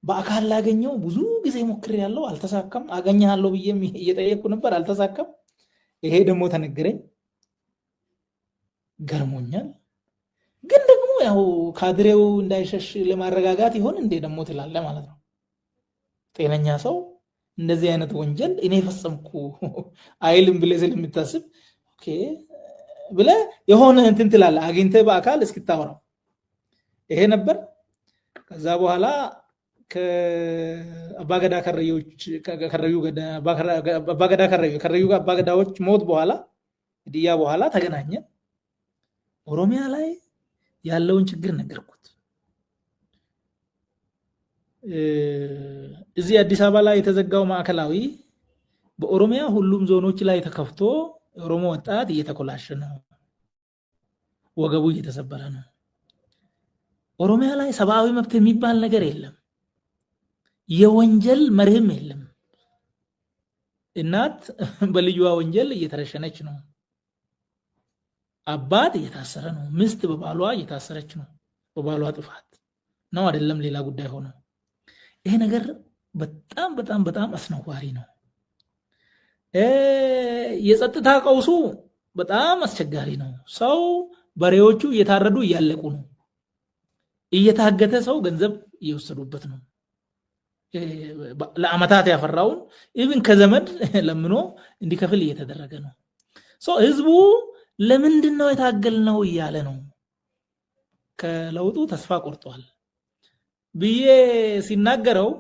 በአካል ላገኘው ብዙ ጊዜ ሞክሬያለሁ፣ አልተሳካም። አገኘሃለሁ ብዬ እየጠየቅኩ ነበር፣ አልተሳካም። ይሄ ደግሞ ተነገረኝ፣ ገርሞኛል። ግን ደግሞ ያው ካድሬው እንዳይሸሽ ለማረጋጋት ይሆን እንዴ ደግሞ ትላለህ ማለት ነው። ጤነኛ ሰው እንደዚህ አይነት ወንጀል እኔ ፈጸምኩ አይልም ብለህ ስለምታስብ ኦኬ ብለህ የሆነ እንትን ትላለህ፣ አግኝተህ በአካል እስክታወራው። ይሄ ነበር። ከዛ በኋላ ከአባገዳ ከረዮች አባገዳዎች ሞት በኋላ ግድያ በኋላ ተገናኘን። ኦሮሚያ ላይ ያለውን ችግር ነገርኩት። እዚህ አዲስ አበባ ላይ የተዘጋው ማዕከላዊ በኦሮሚያ ሁሉም ዞኖች ላይ ተከፍቶ ኦሮሞ ወጣት እየተኮላሸ ነው፣ ወገቡ እየተሰበረ ነው። ኦሮሚያ ላይ ሰብአዊ መብት የሚባል ነገር የለም፣ የወንጀል መርህም የለም። እናት በልዩዋ ወንጀል እየተረሸነች ነው፣ አባት እየታሰረ ነው፣ ሚስት በባሏ እየታሰረች ነው። በባሏ ጥፋት ነው አይደለም ሌላ ጉዳይ ሆኖ ይሄ ነገር በጣም በጣም በጣም አስነዋሪ ነው። የጸጥታ ቀውሱ በጣም አስቸጋሪ ነው። ሰው በሬዎቹ እየታረዱ እያለቁ ነው። እየታገተ ሰው ገንዘብ እየወሰዱበት ነው። ለአመታት ያፈራውን ኢቭን ከዘመድ ለምኖ እንዲከፍል እየተደረገ ነው። ህዝቡ ለምንድን ነው የታገልነው እያለ ነው። ከለውጡ ተስፋ ቆርጧል ብዬ ሲናገረው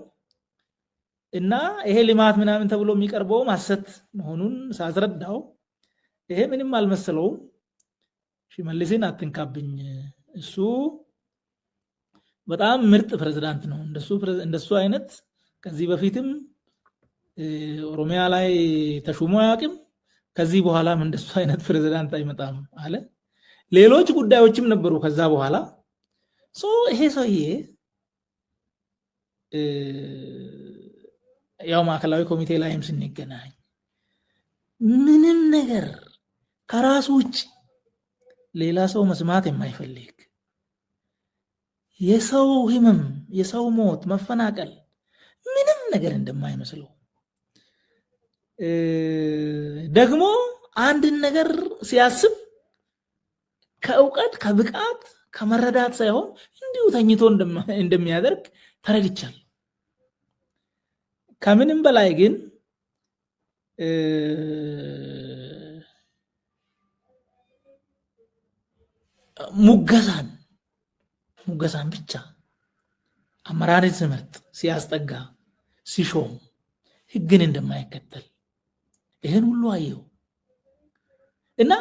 እና ይሄ ልማት ምናምን ተብሎ የሚቀርበው ሐሰት መሆኑን ሳስረዳው ይሄ ምንም አልመሰለውም። ሽመልስን አትንካብኝ፣ እሱ በጣም ምርጥ ፕሬዝዳንት ነው፣ እንደሱ አይነት ከዚህ በፊትም ኦሮሚያ ላይ ተሹሞ አያውቅም፣ ከዚህ በኋላም እንደሱ አይነት ፕሬዝዳንት አይመጣም አለ። ሌሎች ጉዳዮችም ነበሩ ከዛ በኋላ። ይሄ ሰውዬ ያው ማዕከላዊ ኮሚቴ ላይም ስንገናኝ ምንም ነገር ከራሱ ውጭ ሌላ ሰው መስማት የማይፈልግ የሰው ህመም፣ የሰው ሞት፣ መፈናቀል ምንም ነገር እንደማይመስለው ደግሞ አንድን ነገር ሲያስብ ከእውቀት ከብቃት ከመረዳት ሳይሆን እንዲሁ ተኝቶ እንደሚያደርግ ተረድቻለሁ። ከምንም በላይ ግን ሙገሳን ብቻ አመራርን ስመርጥ ሲያስጠጋ ሲሾም ህግን እንደማይከተል ይሄን ሁሉ አየው እና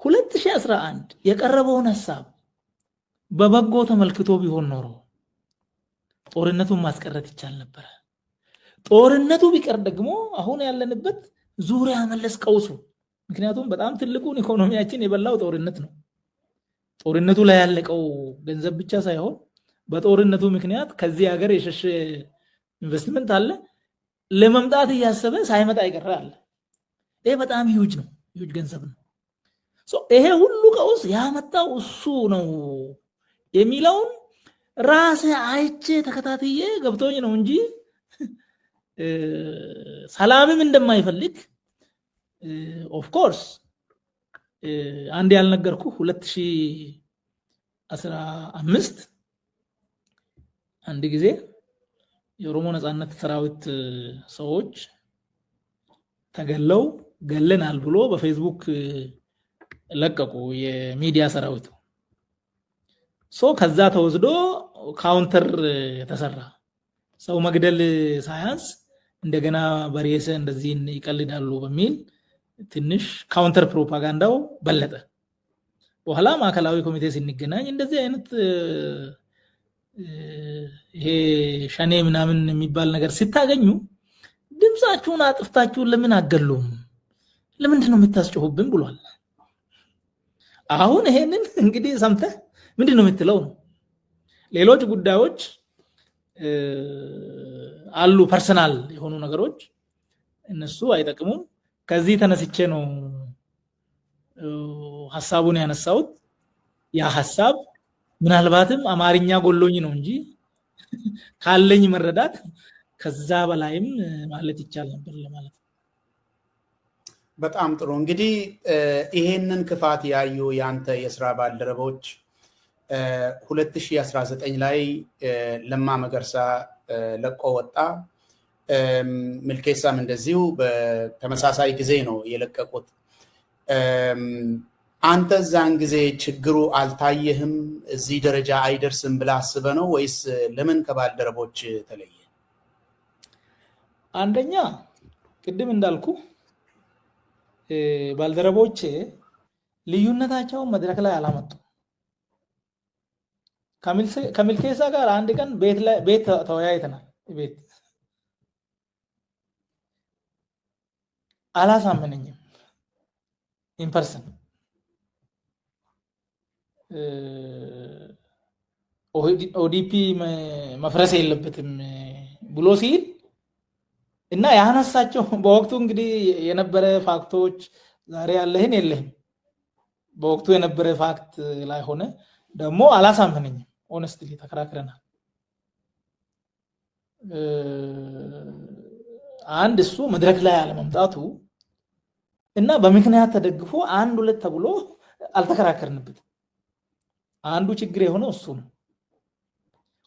2011 የቀረበውን ሐሳብ በበጎ ተመልክቶ ቢሆን ኖሮ ጦርነቱን ማስቀረት ይቻል ነበር። ጦርነቱ ቢቀር ደግሞ አሁን ያለንበት ዙሪያ መለስ ቀውሱ፣ ምክንያቱም በጣም ትልቁን ኢኮኖሚያችን የበላው ጦርነት ነው። ጦርነቱ ላይ ያለቀው ገንዘብ ብቻ ሳይሆን በጦርነቱ ምክንያት ከዚህ ሀገር የሸሸ ኢንቨስትመንት አለ፣ ለመምጣት እያሰበ ሳይመጣ ይቀር አለ። ይሄ በጣም ሂውጅ ነው፣ ሂውጅ ገንዘብ ነው። ይሄ ሁሉ ቀውስ ያመጣው እሱ ነው የሚለውን ራሴ አይቼ ተከታትዬ ገብቶኝ ነው እንጂ ሰላምም እንደማይፈልግ ኦፍ ኮርስ አንድ ያልነገርኩ 2015 አንድ ጊዜ የኦሮሞ ነጻነት ሰራዊት ሰዎች ተገለው ገለናል ብሎ በፌስቡክ ለቀቁ የሚዲያ ሰራዊቱ። ከዛ ተወስዶ ካውንተር ተሰራ። ሰው መግደል ሳያንስ እንደገና በሬሰ እንደዚህ ይቀልዳሉ በሚል ትንሽ ካውንተር ፕሮፓጋንዳው በለጠ። በኋላ ማዕከላዊ ኮሚቴ ሲንገናኝ እንደዚህ አይነት ይሄ ሸኔ ምናምን የሚባል ነገር ሲታገኙ ድምጻችሁን አጥፍታችሁን ለምን አገሉም? ለምንድን ነው የምታስጨሁብን ብሏል። አሁን ይሄንን እንግዲህ ሰምተህ ምንድን ነው የምትለው ነው። ሌሎች ጉዳዮች አሉ፣ ፐርሰናል የሆኑ ነገሮች፣ እነሱ አይጠቅሙም። ከዚህ ተነስቼ ነው ሐሳቡን ያነሳሁት። ያ ሐሳብ ምናልባትም አማርኛ ጎሎኝ ነው እንጂ ካለኝ መረዳት ከዛ በላይም ማለት ይቻል ነበር ለማለት ነው። በጣም ጥሩ። እንግዲህ ይሄንን ክፋት ያዩ ያንተ የስራ ባልደረቦች 2019 ላይ ለማ መገርሳ ለቆ ወጣ። ምልኬሳም እንደዚሁ በተመሳሳይ ጊዜ ነው የለቀቁት። አንተ ዛን ጊዜ ችግሩ አልታየህም? እዚህ ደረጃ አይደርስም ብለህ አስበህ ነው ወይስ ለምን ከባልደረቦች ተለየ? አንደኛ ቅድም እንዳልኩ ባልደረቦቼ ልዩነታቸውን መድረክ ላይ አላመጡም። ከምልኬሳ ጋር አንድ ቀን ቤት ተወያይተናል። ቤት አላሳመነኝም። ኢንፐርሰን ኦዲፒ መፍረስ የለበትም ብሎ ሲል እና ያነሳቸው በወቅቱ እንግዲህ የነበረ ፋክቶች ዛሬ ያለህን የለህም። በወቅቱ የነበረ ፋክት ላይ ሆነ ደግሞ አላሳመነኝም። ኦነስትሊ ተከራክረናል። አንድ እሱ መድረክ ላይ አለመምጣቱ እና በምክንያት ተደግፎ አንድ ሁለት ተብሎ አልተከራከርንበት። አንዱ ችግር የሆነው እሱ ነው።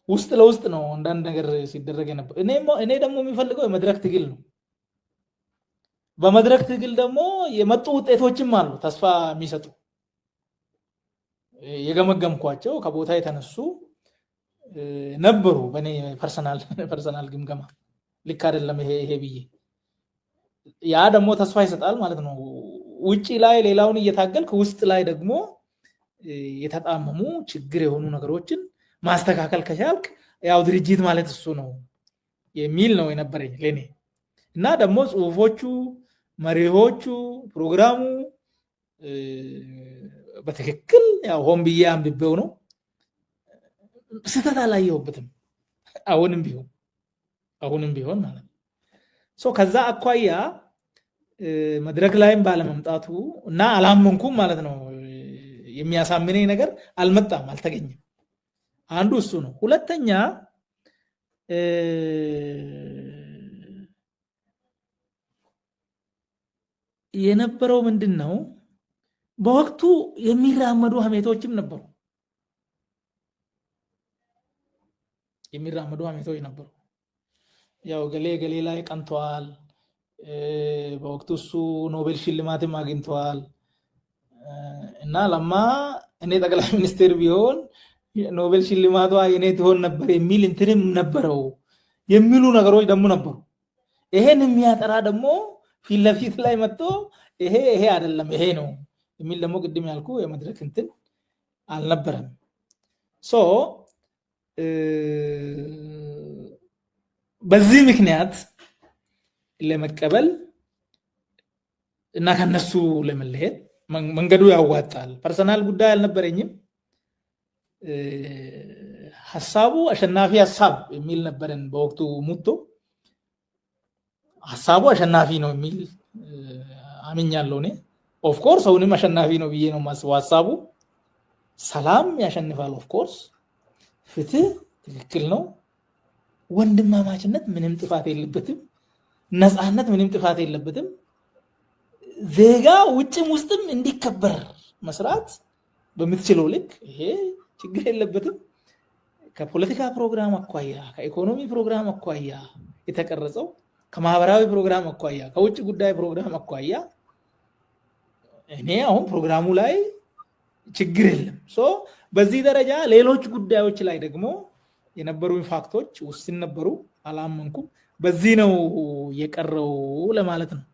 ውስጥ ለውስጥ ነው አንዳንድ ነገር ሲደረግ ነበር። እኔ ደግሞ የሚፈልገው የመድረክ ትግል ነው። በመድረክ ትግል ደግሞ የመጡ ውጤቶችም አሉ ተስፋ የሚሰጡ የገመገምኳቸው ከቦታ የተነሱ ነበሩ። በእኔ ፐርሰናል ግምገማ ልክ አይደለም ይሄ ብዬ ያ ደግሞ ተስፋ ይሰጣል ማለት ነው። ውጪ ላይ ሌላውን እየታገልክ ውስጥ ላይ ደግሞ የተጣመሙ ችግር የሆኑ ነገሮችን ማስተካከል ከቻልክ ያው ድርጅት ማለት እሱ ነው የሚል ነው የነበረኝ ለኔ። እና ደግሞ ጽሁፎቹ፣ መሪዎቹ፣ ፕሮግራሙ በትክክል ያው ሆን ብዬ አንብቤው ነው። ስህተት አላየሁበትም። አሁንም ቢሆን ማለት ነው። ከዛ አኳያ መድረክ ላይም ባለመምጣቱ እና አላመንኩም ማለት ነው። የሚያሳምነኝ ነገር አልመጣም፣ አልተገኘም። አንዱ እሱ ነው። ሁለተኛ የነበረው ምንድን ነው? በወቅቱ የሚራመዱ ሀሜቶችም ነበሩ። ያው ገሌ ላይ ቀንተዋል። በወቅቱ እሱ ኖቤል ሽልማትም አግኝተዋል እና ለማ እኔ ጠቅላይ ሚኒስቴር ቢሆን ኖቤል ሽልማቷ የኔ ትሆን ነበር የሚል እንትንም ነበረው የሚሉ ነገሮች ደግሞ ነበሩ። ይሄን የሚያጠራ ደግሞ ፊት ለፊት ላይ መጥቶ ይሄ አይደለም ይሄ ነው የሚል ደግሞ ቅድም ያልኩ የመድረክ እንትን አልነበረም። በዚህ ምክንያት ለመቀበል እና ከነሱ ለመለየት መንገዱ ያዋጣል። ፐርሰናል ጉዳይ አልነበረኝም። ሐሳቡ አሸናፊ ሐሳብ የሚል ነበረን በወቅቱ ሙቶ ሐሳቡ አሸናፊ ነው የሚል አምኛለሁ እኔ። ኦፍ ኮርስ አሁንም አሸናፊ ነው ብዬ ነው የማስበው። ሐሳቡ ሰላም ያሸንፋል። ኦፍ ኮርስ ፍትህ ትክክል ነው። ወንድማማችነት ምንም ጥፋት የለበትም። ነፃነት ምንም ጥፋት የለበትም። ዜጋ ውጭም ውስጥም እንዲከበር መስራት በምትችለው ልክ ይሄ ችግር የለበትም። ከፖለቲካ ፕሮግራም አኳያ፣ ከኢኮኖሚ ፕሮግራም አኳያ የተቀረጸው፣ ከማህበራዊ ፕሮግራም አኳያ፣ ከውጭ ጉዳይ ፕሮግራም አኳያ እኔ አሁን ፕሮግራሙ ላይ ችግር የለም። በዚህ ደረጃ ሌሎች ጉዳዮች ላይ ደግሞ የነበሩ ፋክቶች ውስን ነበሩ፣ አላመንኩም። በዚህ ነው የቀረው ለማለት ነው።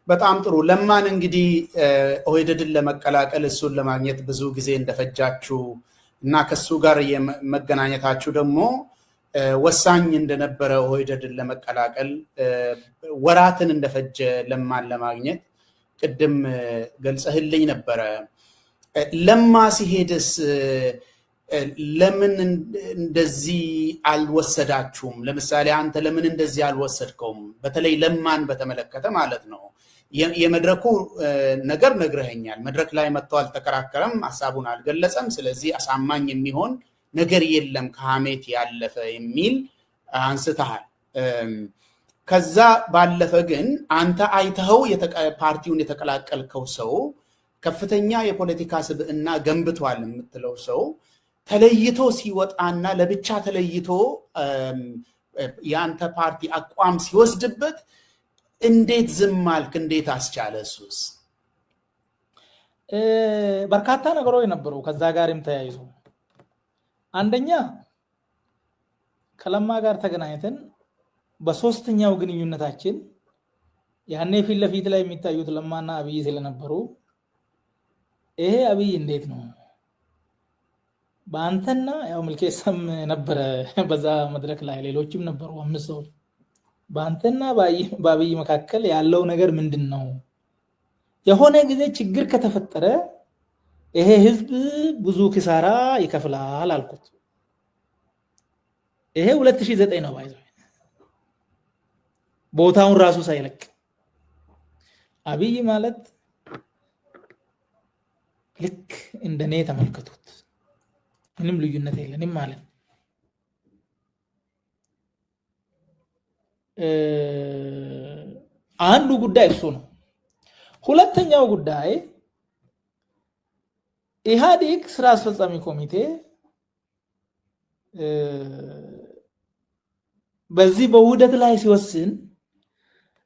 በጣም ጥሩ። ለማን እንግዲህ ኦህዴድን ለመቀላቀል እሱን ለማግኘት ብዙ ጊዜ እንደፈጃችሁ እና ከሱ ጋር የመገናኘታችሁ ደግሞ ወሳኝ እንደነበረ ኦህዴድን ለመቀላቀል ወራትን እንደፈጀ ለማን ለማግኘት ቅድም ገልጸህልኝ ነበረ። ለማ ሲሄድስ ለምን እንደዚህ አልወሰዳችሁም? ለምሳሌ አንተ ለምን እንደዚህ አልወሰድከውም? በተለይ ለማን በተመለከተ ማለት ነው። የመድረኩ ነገር ነግረኸኛል። መድረክ ላይ መጥቶ አልተከራከረም፣ ሀሳቡን አልገለጸም። ስለዚህ አሳማኝ የሚሆን ነገር የለም ከሀሜት ያለፈ የሚል አንስተሃል። ከዛ ባለፈ ግን አንተ አይተኸው ፓርቲውን የተቀላቀልከው ሰው ከፍተኛ የፖለቲካ ስብዕና ገንብቷል የምትለው ሰው ተለይቶ ሲወጣና ለብቻ ተለይቶ የአንተ ፓርቲ አቋም ሲወስድበት እንዴት ዝም አልክ? እንዴት አስቻለ? እሱስ በርካታ ነገሮች ነበሩ ከዛ ጋርም ተያይዞ። አንደኛ ከለማ ጋር ተገናኝተን በሶስተኛው ግንኙነታችን ያኔ ፊት ለፊት ላይ የሚታዩት ለማና አብይ ስለነበሩ ይሄ አብይ እንዴት ነው በአንተና ያው ምልኬሳም ነበረ በዛ መድረክ ላይ ሌሎችም ነበሩ 5 ሰዎች በአንተና በአብይ መካከል ያለው ነገር ምንድነው? የሆነ ጊዜ ችግር ከተፈጠረ ይሄ ህዝብ ብዙ ኪሳራ ይከፍላል አልኩት። ይሄ 2009 ነው ባይዘው ቦታውን ራሱ ሳይለቅ አብይ ማለት ልክ እንደኔ ተመልከቱት፣ ምንም ልዩነት የለንም ማለት አንዱ ጉዳይ እሱ ነው። ሁለተኛው ጉዳይ ኢህአዴግ ስራ አስፈጻሚ ኮሚቴ በዚህ በውህደት ላይ ሲወስን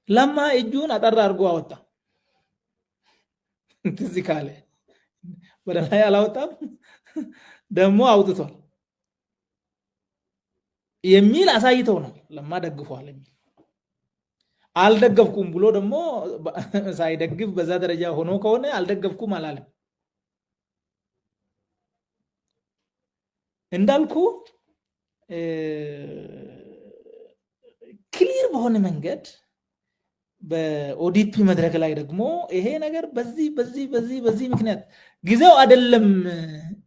ለማ እጁን አጠር አድርጎ አወጣ። ትዝ ካለ ወደ ላይ አላወጣም፣ ደግሞ አውጥቷል የሚል አሳይተው ነው ለማ ደግፏል የሚል። አልደገፍኩም ብሎ ደግሞ ሳይደግፍ በዛ ደረጃ ሆኖ ከሆነ አልደገፍኩም አላለም። እንዳልኩ ክሊር በሆነ መንገድ በኦዲፒ መድረክ ላይ ደግሞ ይሄ ነገር በዚህ ምክንያት ጊዜው አይደለም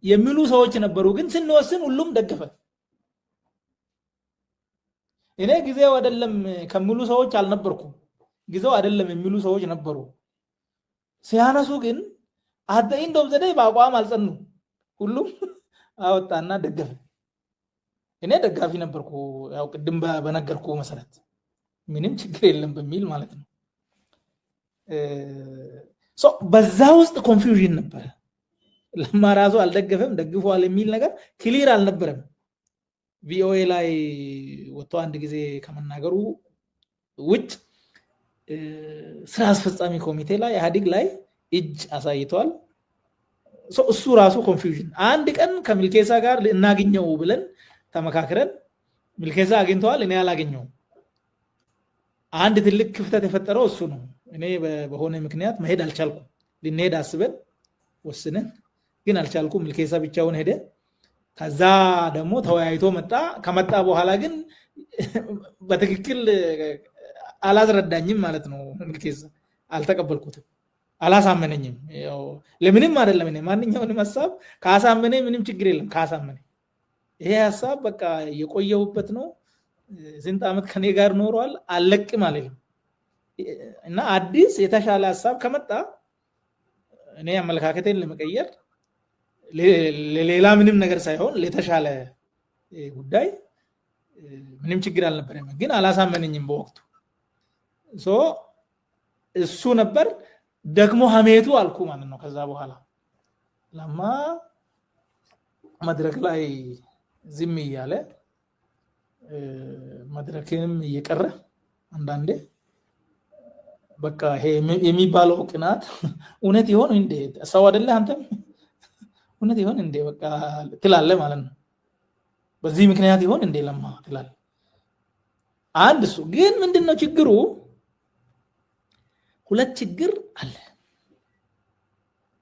የሚሉ ሰዎች ነበሩ። ግን ስንወስን ሁሉም ደገፈ። እኔ ጊዜው አይደለም ከሚሉ ሰዎች አልነበርኩም። ጊዜው አይደለም የሚሉ ሰዎች ነበሩ። ሲያነሱ ግን አደይ እንደው ዘዴ በአቋም አልጸኑ። ሁሉም አወጣና ደገፈ። እኔ ደጋፊ ነበርኩ፣ ያው ቅድም በነገርኩ መሰረት ምንም ችግር የለም በሚል ማለት ነው። በዛ ውስጥ ኮንፊውዥን ነበር። ለማ ራሱ አልደገፈም ደግፏል የሚል ነገር ክሊር አልነበረም። ቪኦኤ ላይ ወጥቶ አንድ ጊዜ ከመናገሩ ውጭ ስራ አስፈጻሚ ኮሚቴ ላይ ኢህአዴግ ላይ እጅ አሳይቷል። እሱ ራሱ ኮንፊውዥን። አንድ ቀን ከሚልኬሳ ጋር እናገኘው ብለን ተመካክረን ሚልኬሳ አግኝተዋል፣ እኔ አላገኘውም። አንድ ትልቅ ክፍተት የፈጠረው እሱ ነው። እኔ በሆነ ምክንያት መሄድ አልቻልኩም። ልንሄድ አስበን ወስነን ግን አልቻልኩም። ሚልኬሳ ብቻውን ሄደ። ከዛ ደግሞ ተወያይቶ መጣ። ከመጣ በኋላ ግን በትክክል አላስረዳኝም ማለት ነው። ሚልኬሳ አልተቀበልኩትም፣ አላሳመነኝም። ለምንም አይደለም። እኔ ማንኛውንም ሐሳብ ካሳመነ ምንም ችግር የለም። ካሳመነ ይሄ ሐሳብ በቃ የቆየሁበት ነው። ስንት ዓመት ከኔ ጋር ኖሯል፣ አለቅም አለኝ እና አዲስ የተሻለ ሐሳብ ከመጣ እኔ አመለካከቴን ለመቀየር ለሌላ ምንም ነገር ሳይሆን ለተሻለ ጉዳይ ምንም ችግር አልነበረም። ግን አላሳመነኝም በወቅቱ። እሱ ነበር ደግሞ ሀሜቱ አልኩ ማለት ነው። ከዛ በኋላ ለማ መድረክ ላይ ዝም እያለ መድረክንም እየቀረ አንዳንዴ በቃ ይሄ የሚባለው ቅናት እውነት ይሆን እንዴ? ሰው አይደለ አንተም እውነት ይሆን እንዴ በቃ ትላለህ ማለት ነው። በዚህ ምክንያት ይሆን እንዴ ለማ ትላለህ። አንድ እሱ ግን ምንድነው ችግሩ? ሁለት ችግር አለ።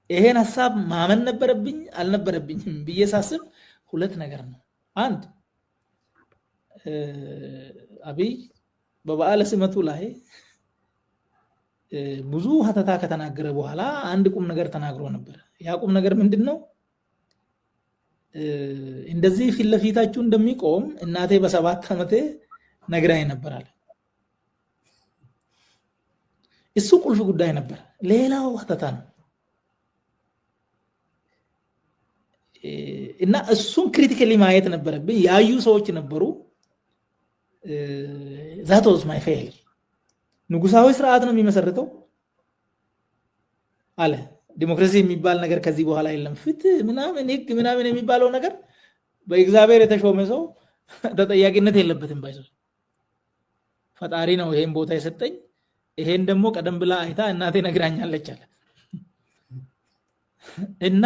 ይሄን ሐሳብ ማመን ነበረብኝ አልነበረብኝም ብዬ ሳስብ ሁለት ነገር ነው። አንድ አብይ በበዓለ ሲመቱ ላይ ብዙ ሀተታ ከተናገረ በኋላ አንድ ቁም ነገር ተናግሮ ነበር። ያ ቁም ነገር ምንድነው? እንደዚህ ፊት ለፊታችሁ እንደሚቆም እናቴ በ7 ዓመቴ ነግራኝ ነበር አለ። እሱ ቁልፍ ጉዳይ ነበር። ሌላው ሀተታ ነው እና እሱን ክሪቲካሊ ማየት ነበረብኝ። ያዩ ሰዎች ነበሩ። that was my failure። ንጉሳዊ ስርዓት ነው የሚመሰርተው አለ። ዲሞክራሲ የሚባል ነገር ከዚህ በኋላ የለም። ፍትህ ምናምን ህግ ምናምን የሚባለው ነገር በእግዚአብሔር የተሾመ ሰው ተጠያቂነት የለበትም። ባይዘው ፈጣሪ ነው ይሄን ቦታ የሰጠኝ፣ ይሄን ደግሞ ቀደም ብላ አይታ እናቴ ነግራኛለች አለ እና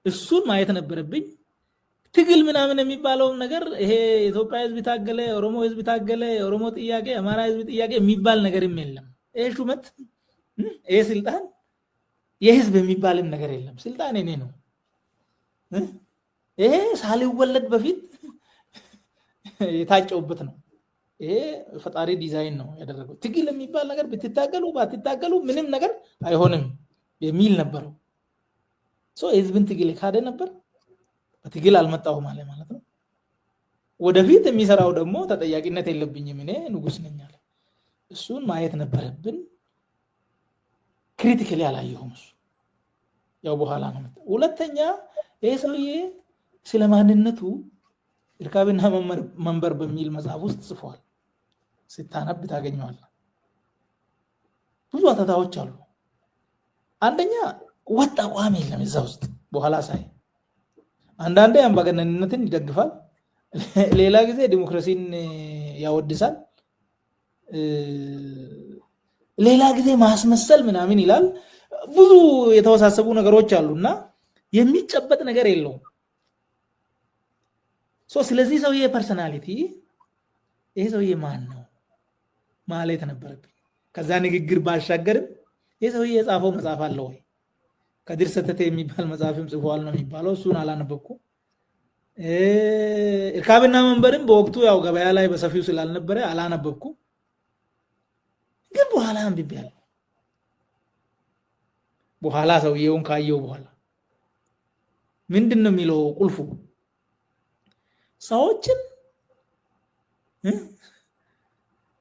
እሱን ማየት ነበረብኝ። ትግል ምናምን የሚባለው ነገር ይሄ ኢትዮጵያ ህዝብ ታገለ፣ ኦሮሞ ህዝብ ታገለ፣ ኦሮሞ ጥያቄ፣ አማራ ህዝብ ጥያቄ የሚባል ነገርም የለም። ይሄ ሹመት፣ ይሄ ስልጣን የህዝብ የሚባልም ነገር የለም። ስልጣን እኔ ነው። ይሄ ሳልወለድ በፊት የታጨውበት ነው። ይሄ ፈጣሪ ዲዛይን ነው ያደረገው። ትግል የሚባል ነገር ብትታገሉ ባትታገሉ ምንም ነገር አይሆንም የሚል ነበረው። ህዝብን ትግል ካደ ነበር። በትግል አልመጣሁ ማለት ነው። ወደፊት የሚሰራው ደግሞ ተጠያቂነት የለብኝም እኔ ንጉስ ነኝ አለ። እሱን ማየት ነበረብን። ክሪቲካሊ አላየሁም። እሱ ያው በኋላ ነው። ሁለተኛ ይሄ ሰውዬ ስለ ማንነቱ እርካብና መንበር በሚል መጽሐፍ ውስጥ ጽፏል። ስታነብ ታገኘዋለህ። ብዙ አተታዎች አሉ። አንደኛ ወጥ አቋም የለም እዛ ውስጥ። በኋላ ሳይ አንዳንዴ አምባገነንነትን ይደግፋል፣ ሌላ ጊዜ ዲሞክራሲን ያወድሳል፣ ሌላ ጊዜ ማስመሰል ምናምን ይላል። ብዙ የተወሳሰቡ ነገሮች አሉና የሚጨበጥ ነገር የለውም። ስለዚህ ሰውዬ ፐርሰናሊቲ ይሄ ሰውዬ ማን ነው ማለት ነበረብኝ። ከዛ ንግግር ባሻገርም ይሄ ሰውዬ የጻፈው መጽሐፍ አለ ወይ? ከድር ሰተቴ የሚባል መጽሐፍም ጽፏል ነው የሚባለው። እሱን አላነበብኩም። እርካብና መንበርም በወቅቱ ያው ገበያ ላይ በሰፊው ስላልነበረ አላነበብኩም። ግን በኋላ አንብቤያለሁ። በኋላ ሰውዬውን ካየው በኋላ ምንድነው የሚለው ቁልፉ? ሰዎችን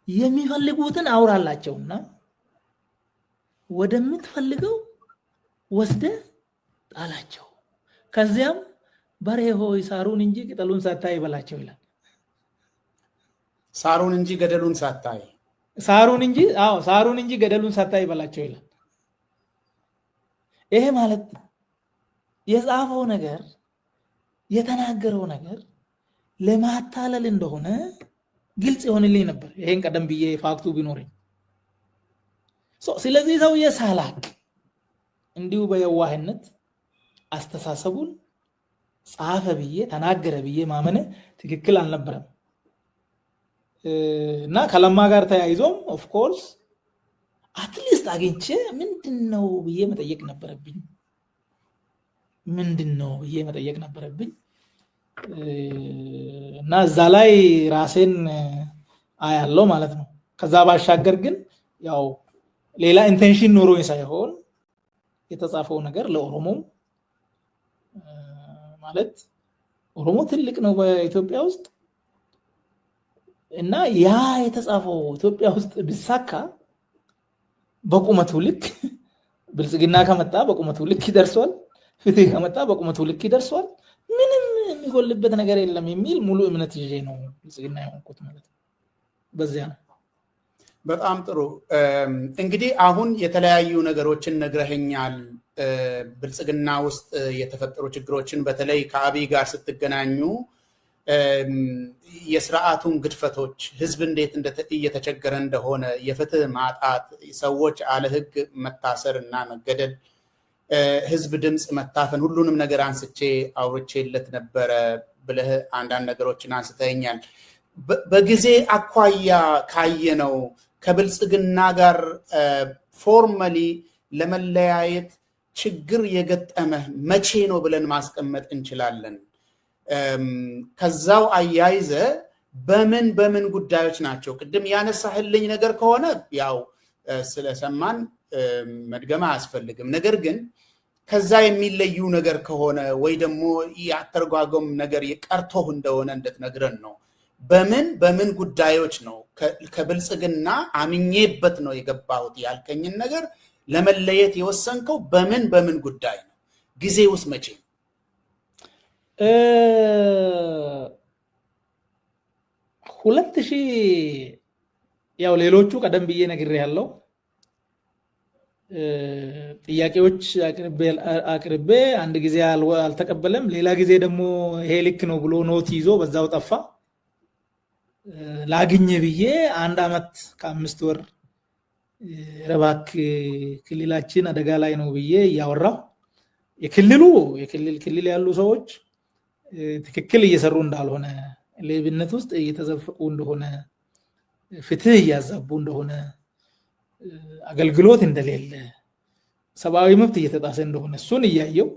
የሚፈልጉትን አውራላቸውና ወደምትፈልገው ወስደ ጣላቸው። ከዚያም በሬ ሆይ ሳሩን እንጂ ቅጠሉን ሳታይ ይበላቸው ይላል። ሳሩን እንጂ ገደሉን ሳታይ፣ ሳሩን እንጂ ገደሉን ሳታይ ይበላቸው ይላል። ይሄ ማለት የጻፈው ነገር የተናገረው ነገር ለማታለል እንደሆነ ግልጽ ይሆንልኝ ነበር። ይሄን ቀደም ብዬ ፋክቱ ቢኖርኝ። ስለዚህ ሰውዬ ሳላቅ እንዲሁ በየዋህነት አስተሳሰቡን ጻፈ ብዬ ተናገረ ብዬ ማመነ ትክክል አልነበረም እና ከለማ ጋር ተያይዞም ኦፍ ኮርስ አትሊስት አግኝቼ ምንድነው ብዬ መጠየቅ ነበረብኝ። እና እዛ ላይ ራሴን አያለው ማለት ነው። ከዛ ባሻገር ግን ያው ሌላ ኢንቴንሽን ኖሮኝ ሳይሆን የተጻፈው ነገር ለኦሮሞ ማለት ኦሮሞ ትልቅ ነው በኢትዮጵያ ውስጥ እና ያ የተጻፈው ኢትዮጵያ ውስጥ ቢሳካ በቁመቱ ልክ ብልጽግና ከመጣ በቁመቱ ልክ ይደርሷል፣ ፍትህ ከመጣ በቁመቱ ልክ ይደርሷል፣ ምንም የሚጎልበት ነገር የለም የሚል ሙሉ እምነት ይዤ ነው ብልጽግና የሆንኩት ማለት ነው። በዚያ ነው። በጣም ጥሩ። እንግዲህ አሁን የተለያዩ ነገሮችን ነግረኸኛል። ብልጽግና ውስጥ የተፈጠሩ ችግሮችን በተለይ ከአብይ ጋር ስትገናኙ የስርዓቱን ግድፈቶች፣ ህዝብ እንዴት እየተቸገረ እንደሆነ፣ የፍትህ ማጣት፣ ሰዎች አለ ህግ መታሰር እና መገደል፣ ህዝብ ድምፅ መታፈን፣ ሁሉንም ነገር አንስቼ አውርቼለት ነበረ ብለህ አንዳንድ ነገሮችን አንስተኛል። በጊዜ አኳያ ካየነው ከብልጽግና ጋር ፎርማሊ ለመለያየት ችግር የገጠመህ መቼ ነው ብለን ማስቀመጥ እንችላለን? ከዛው አያይዘ በምን ጉዳዮች ናቸው? ቅድም ያነሳህልኝ ነገር ከሆነ ያው ስለሰማን መድገም አያስፈልግም። ነገር ግን ከዛ የሚለዩ ነገር ከሆነ ወይ ደግሞ ያተረጓጎም ነገር የቀርቶህ እንደሆነ እንድትነግረን ነው። በምን ጉዳዮች ነው ከብልጽግና አምኜበት ነው የገባሁት ያልከኝን ነገር ለመለየት የወሰንከው? በምን ጉዳይ ነው? ጊዜ ውስጥ መቼ ነው? ሁለት ሺህ ያው ሌሎቹ ቀደም ብዬ ነግሬያለሁ። ጥያቄዎች አቅርቤ አንድ ጊዜ አልተቀበለም፣ ሌላ ጊዜ ደግሞ ይሄ ልክ ነው ብሎ ኖት ይዞ በዛው ጠፋ። ላግኘ ብዬ 1 ዓመት ከ5 ወር ረባክ ክልላችን አደጋ ላይ ነው ብዬ እያወራሁ የክልል ያሉ ሰዎች ትክክል እየሰሩ እንዳልሆነ፣ ሌብነት ውስጥ እየተዘፈቁ እንደሆነ፣ ፍትህ እያዛቡ እንደሆነ፣ አገልግሎት እንደሌለ፣ ሰብአዊ መብት እየተጣሰ እንደሆነ እሱን እያየው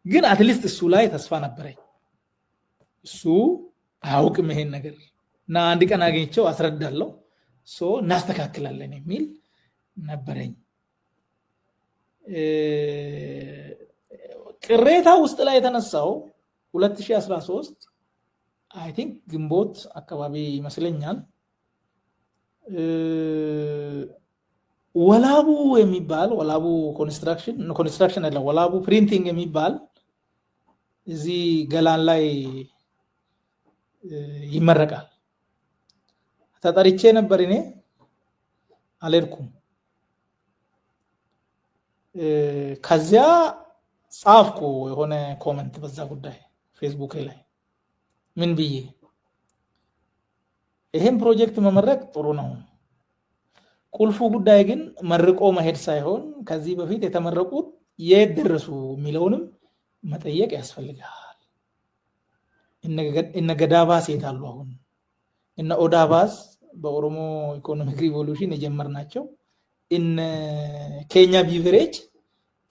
ግን አትሊስት እሱ ላይ ተስፋ ነበረኝ። እሱ አያውቅም ይሄን ነገር እና አንድ ቀን አግኝቼው አስረዳለሁ፣ እናስተካክላለን የሚል ነበረኝ። ቅሬታ ውስጥ ላይ የተነሳው 2013 አይ ቲንክ ግንቦት አካባቢ ይመስለኛል። ወላቡ የሚባል ወላቡ ኮንስትራክሽን አለ፣ ወላቡ ፕሪንቲንግ የሚባል እዚህ ገላን ላይ ይመረቃል ተጠርቼ ነበር እኔ አልሄድኩም። ከዚያ ጻፍኩ የሆነ ኮሜንት በዛ ጉዳይ ፌስቡክ ላይ ምን ብዬ ይሄን ፕሮጀክት መመረቅ ጥሩ ነው፣ ቁልፉ ጉዳይ ግን መርቆ መሄድ ሳይሆን ከዚህ በፊት የተመረቁት የት ደረሱ የሚለውንም መጠየቅ ያስፈልጋል። እነ ገዳባስ የት አሉ? አሁን እነ ኦዳባስ በኦሮሞ ኢኮኖሚክ ሪቮሉሽን የጀመርናቸው እነ ኬኛ ቢቨሬጅ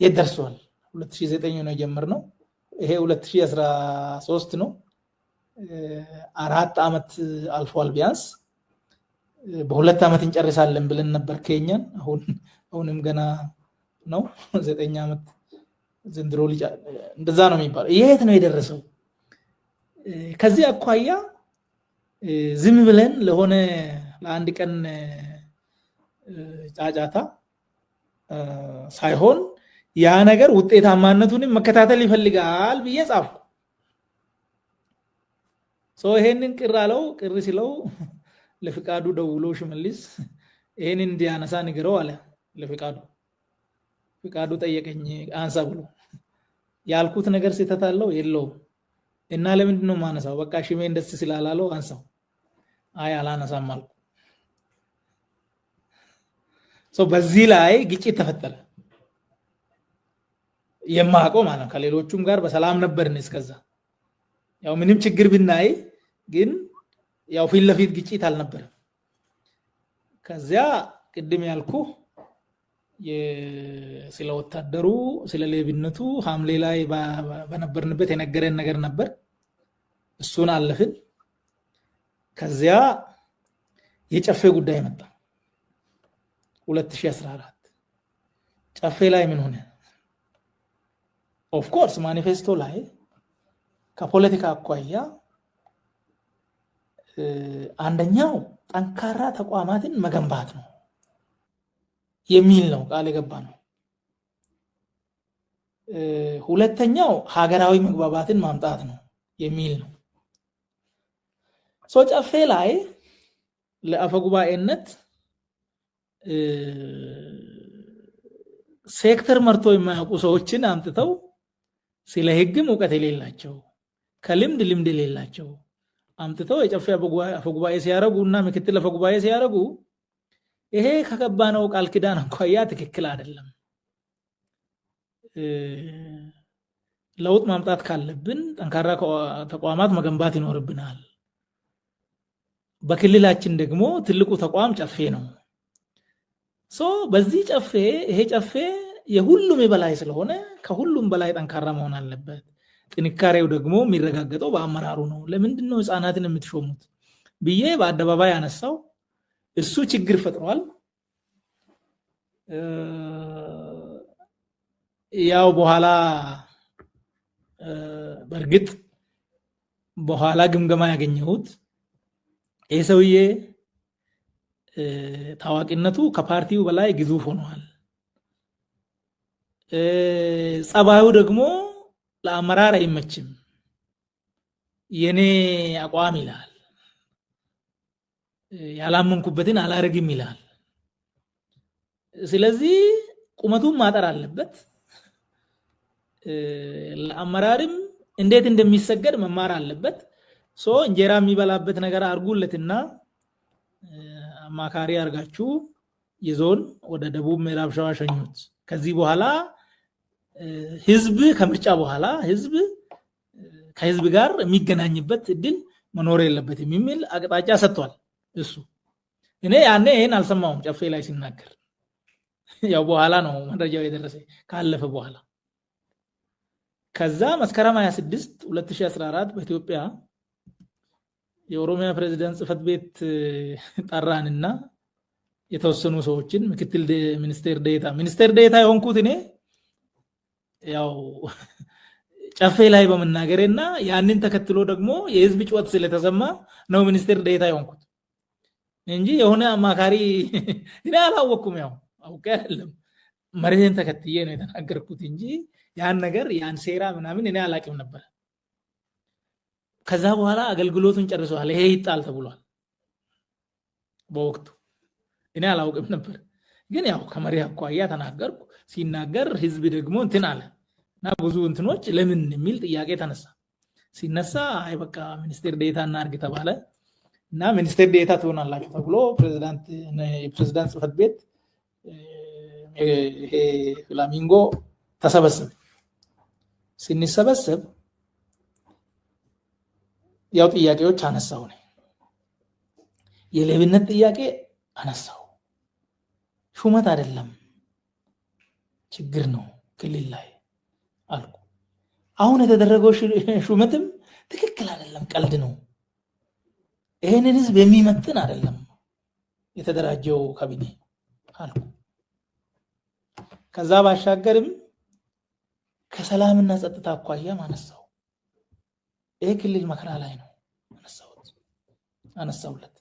የት ደርሷል? 2009 ነው የጀመርነው። ይሄ 2013 ነው። 4 ዓመት አልፏል። ቢያንስ በ2 ዓመት እንጨርሳለን ብለን ነበር ኬኛን። አሁንም ገና ነው 9 ዓመት ዘንድሮ ልጅ እንደዛ ነው የሚባለው። የት ነው የደረሰው? ከዚህ አኳያ ዝም ብለን ለሆነ ለአንድ ቀን ጫጫታ ሳይሆን ያ ነገር ውጤታማነቱንም መከታተል ይፈልጋል ብዬ ጻፍኩ። ይሄንን ቅር ሲለው ለፍቃዱ ደውሎ ሽመልስ ይሄንን እንዲያነሳ ንገረው አለ ለፍቃዱ። ፍቃዱ ጠየቀኝ አንሳ ብሎ ያልኩት ነገር ስህተት አለው የለውም እና ለምንድን ነው ማነሳው? በቃ ሽሜን ደስ ስላላለው አንሳው። አይ አላነሳም አልኩ። በዚህ ላይ ግጭት ተፈጠረ። የማውቀው ማለት ነው። ከሌሎቹም ጋር በሰላም ነበርን እስከዛ። ያው ምንም ችግር ብናይ ግን ያው ፊት ለፊት ግጭት አልነበረም። ከዚያ ቅድም ያልኩ ስለ ወታደሩ ስለ ሌብነቱ ሐምሌ ላይ በነበርንበት የነገረን ነገር ነበር። እሱን አለፍን። ከዚያ የጨፌ ጉዳይ መጣ 2014 ጨፌ ላይ ምን ሆነ? ኦፍ ኮርስ ማኒፌስቶ ላይ ከፖለቲካ አኳያ አንደኛው ጠንካራ ተቋማትን መገንባት ነው የሚል ነው ቃል የገባ ነው። ሁለተኛው ሀገራዊ መግባባትን ማምጣት ነው የሚል ነው። ጨፌ ላይ ለአፈጉባኤነት ሴክተር መርቶ የማያውቁ ሰዎችን አምጥተው ስለ ህግም እውቀት የሌላቸው ከልምድ የሌላቸው አምጥተው የጨፌ አፈጉባኤ ሲያረጉ እና ምክትል አፈጉባኤ ሲያረጉ ይሄ ከገባነው ቃል ኪዳን አኳያ ትክክል አይደለም። ለውጥ ማምጣት ካለብን ጠንካራ ተቋማት መገንባት ይኖርብናል። በክልላችን ደግሞ ትልቁ ተቋም ጨፌ ነው። በዚህ ጨፌ ይሄ ጨፌ የሁሉም የበላይ ስለሆነ ከሁሉም በላይ ጠንካራ መሆን አለበት። ጥንካሬው ደግሞ የሚረጋገጠው በአመራሩ ነው። ለምንድን ነው ህፃናትን የምትሾሙት ብዬ በአደባባይ ያነሳው። እሱ ችግር ፈጥሯል። ያው በኋላ በእርግጥ በኋላ ግምገማ ያገኘሁት ይህ ሰውዬ ታዋቂነቱ ከፓርቲው በላይ ግዙፍ ሆኗል። ጸባዩ ደግሞ ለአመራር አይመችም። የኔ አቋም ይላል፣ ያላመንኩበትን አላረግም ይላል። ስለዚህ ቁመቱን ማጠር አለበት። ለአመራርም እንዴት እንደሚሰገድ መማር አለበት። እንጀራ የሚበላበት ነገር አርጉለትና አማካሪ አርጋችሁ የዞን ወደ ደቡብ ምዕራብ ሸዋ ሸኙት። ከዚህ በኋላ ህዝብ ከምርጫ በኋላ ህዝብ ከህዝብ ጋር የሚገናኝበት እድል መኖር የለበትም የሚል አቅጣጫ ሰጥቷል። እሱ እኔ ያኔ ይሄን አልሰማውም ጨፌ ላይ ሲናገር። ያው በኋላ ነው መረጃው የደረሰ ካለፈ በኋላ። ከዛ መስከረም 26 2014 በኢትዮጵያ የኦሮሚያ ፕሬዝዳንት ጽህፈት ቤት ጠራንና የተወሰኑ ሰዎችን ምክትል ሚኒስቴር ዴታ የሆንኩት እኔ ያው ጨፌ ላይ በመናገርና ያንን ተከትሎ ደግሞ የህዝብ ጩኸት ስለተሰማ ነው ሚኒስቴር ዴታ የሆንኩት እንጂ የሆነ አማካሪ እኔ አላወኩም። ያው አውቄ አይደለም መሬትን ተከትዬ ነው የተናገርኩት እንጂ ያን ነገር ያን ሴራ ምናምን እኔ አላቅም ነበር። ከዛ በኋላ አገልግሎቱን ጨርሷል። ይሄ ይጣል ተብሏል። በወቅቱ እኔ አላውቅም ነበር። ግን ያው ከመሪ አኳያ ተናገርኩ። ሲናገር ህዝብ ደግሞ እንትን አለ እና ብዙ እንትኖች ለምን የሚል ጥያቄ ተነሳ። ሲነሳ አይ በቃ ሚኒስቴር ዴታ እናድርግ ተባለ እና ሚኒስቴር ዴታ ትሆናላችሁ ተብሎ የፕሬዝዳንት ጽህፈት ቤት ይሄ ፍላሚንጎ ተሰበሰበ። ስንሰበሰብ ያው ጥያቄዎች አነሳው ነው። የሌብነት ጥያቄ አነሳው። ሹመት አይደለም ችግር ነው ክልል ላይ አልኩ። አሁን የተደረገው ሹመትም ትክክል አይደለም፣ ቀልድ ነው። ይሄንን ህዝብ የሚመጥን አይደለም የተደራጀው ካቢኔ አልኩ። ከዛ ባሻገርም ከሰላምና ጸጥታ አኳያ አነሳው። ይሄ ክልል መከራ ላይ ነው አነሳውለት።